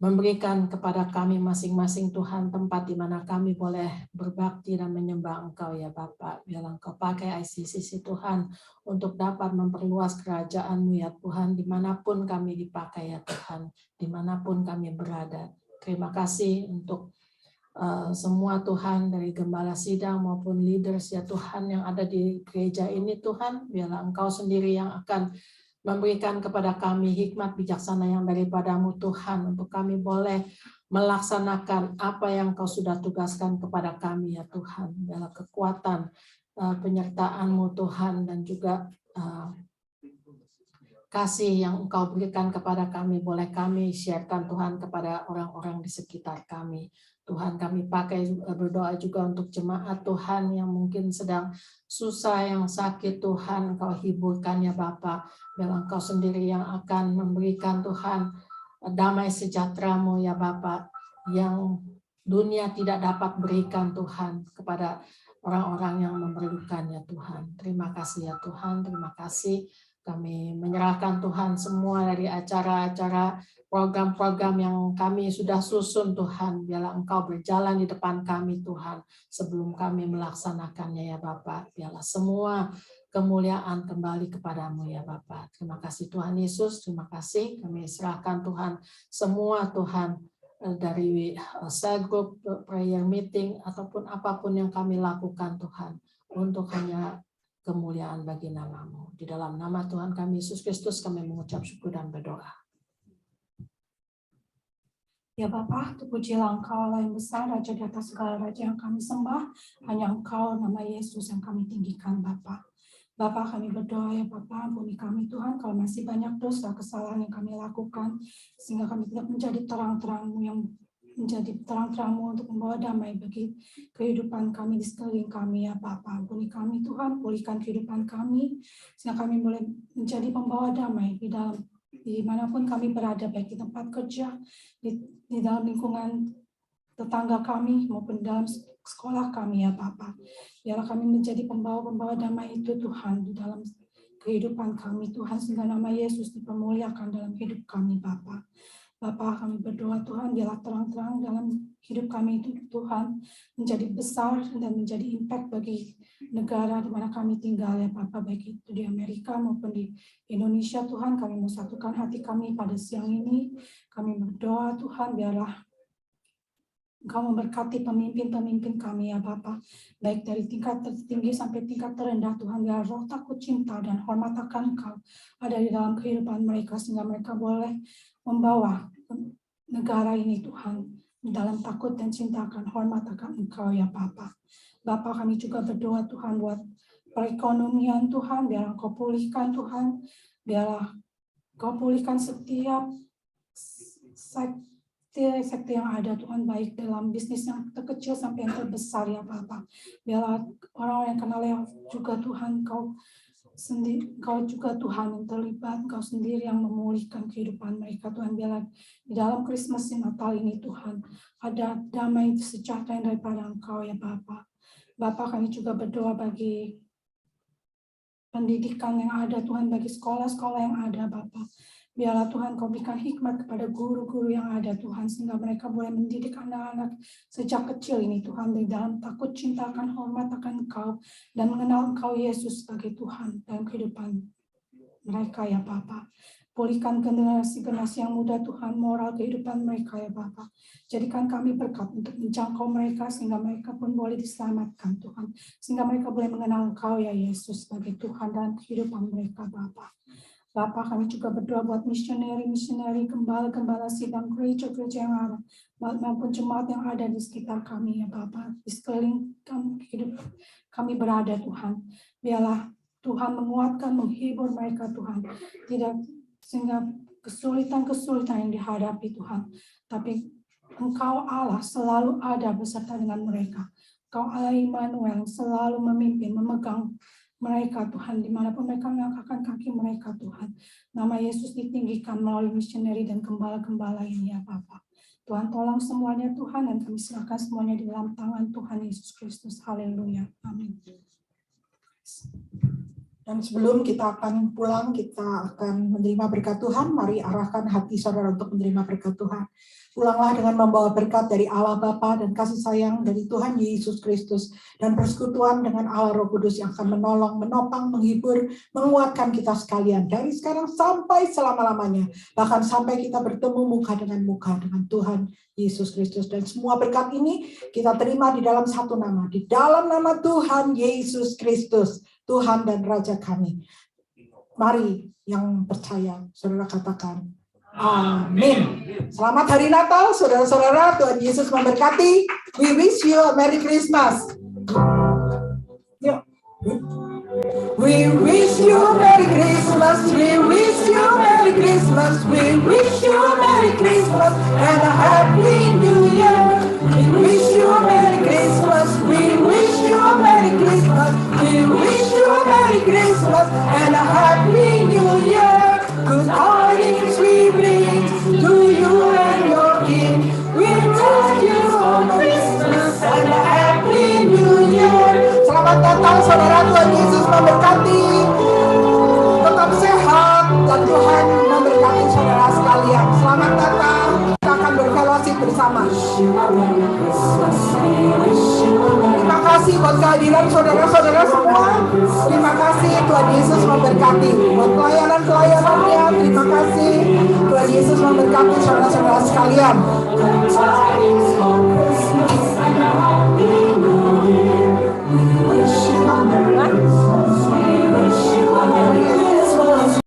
memberikan kepada kami masing-masing Tuhan tempat di mana kami boleh berbakti dan menyembah Engkau ya Bapa. Biarlah Engkau pakai ICCC Tuhan untuk dapat memperluas kerajaan-Mu ya Tuhan, dimanapun kami dipakai ya Tuhan, dimanapun kami berada. Terima kasih untuk semua Tuhan, dari gembala sidang maupun leaders ya Tuhan yang ada di gereja ini Tuhan. Biarlah Engkau sendiri yang akan memberikan kepada kami hikmat bijaksana yang daripada-Mu Tuhan, untuk kami boleh melaksanakan apa yang Kau sudah tugaskan kepada kami ya Tuhan. Biarlah kekuatan penyertaan-Mu Tuhan dan juga kasih yang Engkau berikan kepada kami boleh kami sharekan Tuhan kepada orang-orang di sekitar kami. Tuhan, kami pakai berdoa juga untuk jemaat Tuhan yang mungkin sedang susah, yang sakit Tuhan, Engkau hiburkan ya Bapa. Biarlah Engkau sendiri yang akan memberikan Tuhan damai sejahtera-Mu ya Bapa, yang dunia tidak dapat berikan Tuhan kepada orang-orang yang memerlukan ya Tuhan. Terima kasih ya Tuhan, terima kasih. Kami menyerahkan Tuhan semua dari acara-acara program-program yang kami sudah susun Tuhan. Biarlah Engkau berjalan di depan kami Tuhan sebelum kami melaksanakannya ya Bapa. Biarlah semua kemuliaan kembali kepadamu ya Bapa. Terima kasih Tuhan Yesus, terima kasih. Kami serahkan Tuhan semua Tuhan, dari cell group, prayer meeting, ataupun apapun yang kami lakukan Tuhan, untuk hanya kemuliaan bagi nama-Mu. Di dalam nama Tuhan kami Yesus Kristus kami mengucap syukur dan berdoa. Ya Bapa, terpujilah Engkau Allah yang besar, Raja di atas segala raja yang kami sembah. Hanya Engkau, nama Yesus yang kami tinggikan Bapa. Bapa, kami berdoa ya Bapa, ampuni kami Tuhan kalau masih banyak dosa kesalahan yang kami lakukan, sehingga kami tidak menjadi terang-terang-Mu yang menjadi terang-terang-Mu untuk membawa damai bagi kehidupan kami di sekeliling kami ya Bapa. Ampuni kami Tuhan, pulihkan kehidupan kami, sehingga kami boleh menjadi pembawa damai di dalam dimanapun kami berada, baik di tempat kerja, di dalam lingkungan tetangga kami maupun dalam sekolah kami ya Bapa. Biarlah kami menjadi pembawa-pembawa damai itu Tuhan di dalam kehidupan kami Tuhan, sehingga nama Yesus dipermuliakan dalam hidup kami Bapa. Bapa, kami berdoa Tuhan, biarlah terang-terang dalam hidup kami itu Tuhan menjadi besar dan menjadi impact bagi negara di mana kami tinggal ya Bapa, baik itu di Amerika maupun di Indonesia Tuhan. Kami mau satukan hati kami pada siang ini. Kami berdoa Tuhan, biarlah Engkau memberkati pemimpin-pemimpin kami ya Bapa, baik dari tingkat tertinggi sampai tingkat terendah Tuhan. Biar roh takut cinta dan hormat akan Engkau ada di dalam kehidupan mereka, sehingga mereka boleh membawa negara ini Tuhan dalam takut dan cinta akan hormat akan Engkau ya Bapa. Bapa, kami juga berdoa Tuhan buat perekonomian Tuhan, biar Engkau pulihkan Tuhan, biarlah Engkau pulihkan setiap sekte yang ada Tuhan, baik dalam bisnis yang terkecil sampai yang terbesar ya Bapa. Biarlah orang-orang yang kenal juga Tuhan, Engkau juga Tuhan yang terlibat, Engkau sendiri yang memulihkan kehidupan mereka Tuhan. Biarlah di dalam Christmas dan Natal ini Tuhan ada damai sejahtera yang daripada Engkau ya Bapa. Bapa, kami juga berdoa bagi pendidikan yang ada Tuhan, bagi sekolah-sekolah yang ada Bapa. Biarlah Tuhan Kau berikan hikmat kepada guru-guru yang ada Tuhan, sehingga mereka boleh mendidik anak-anak sejak kecil ini Tuhan di dalam takut cinta akan hormat akan Engkau dan mengenal Engkau Yesus sebagai Tuhan dalam kehidupan mereka ya Bapa. Pulihkan generasi-generasi yang muda Tuhan, moral kehidupan mereka ya Bapa. Jadikan kami berkat untuk menjangkau mereka sehingga mereka pun boleh diselamatkan Tuhan, sehingga mereka boleh mengenal Engkau ya Yesus sebagai Tuhan dalam kehidupan mereka Bapa. Bapa, kami juga berdoa buat misioneri, gembala-gembala sidang gereja-gereja yang ada, maupun jemaat yang ada di sekitar kami ya Bapa, di sekeliling hidup kami berada Tuhan. Biarlah Tuhan menguatkan, menghibur mereka Tuhan, tidak sehingga kesulitan-kesulitan yang dihadapi Tuhan, tapi Engkau Allah selalu ada beserta dengan mereka. Engkau Allah Immanuel selalu memimpin, memegang mereka Tuhan, dimanapun mereka mengangkatkan kaki mereka Tuhan. Nama Yesus ditinggikan melalui misioneri dan gembala-gembala ini ya Bapa. Tuhan tolong semuanya Tuhan, dan kami serahkan semuanya di dalam tangan Tuhan Yesus Kristus. Haleluya. Amin. Dan sebelum kita akan pulang, kita akan menerima berkat Tuhan. Mari arahkan hati saudara untuk menerima berkat Tuhan. Pulanglah dengan membawa berkat dari Allah Bapa dan kasih sayang dari Tuhan Yesus Kristus dan persekutuan dengan Allah Roh Kudus yang akan menolong, menopang, menghibur, menguatkan kita sekalian dari sekarang sampai selama-lamanya. Bahkan sampai kita bertemu muka dengan Tuhan Yesus Kristus. Dan semua berkat ini kita terima di dalam satu nama, di dalam nama Tuhan Yesus Kristus, Tuhan dan Raja kami. Mari yang percaya, saudara katakan, amin. Selamat hari Natal, saudara-saudara. Tuhan Yesus memberkati. We wish you a Merry Christmas. We wish you a Merry Christmas. We wish you a Merry Christmas. We wish you a Merry Christmas and a Happy New Year. We wish you a Merry Christmas. We wish you a Merry Christmas. We wish you a Merry Christmas and a Happy New Year. Good tidings we bring to you and your King. We tell you on Christmas and a Happy New Year. Selamat datang saudara, Tuhan Yesus memberkati. Tetap sehat dan Tuhan memberkati saudara sekalian. Selamat datang. Kita akan berfellowship bersama. Terima kasih buat kehadiran saudara-saudara semua. Terima kasih, Tuhan Yesus memberkati. Buat pelayanan-pelayanannya, terima kasih. Tuhan Yesus memberkati saudara-saudara sekalian. Hah?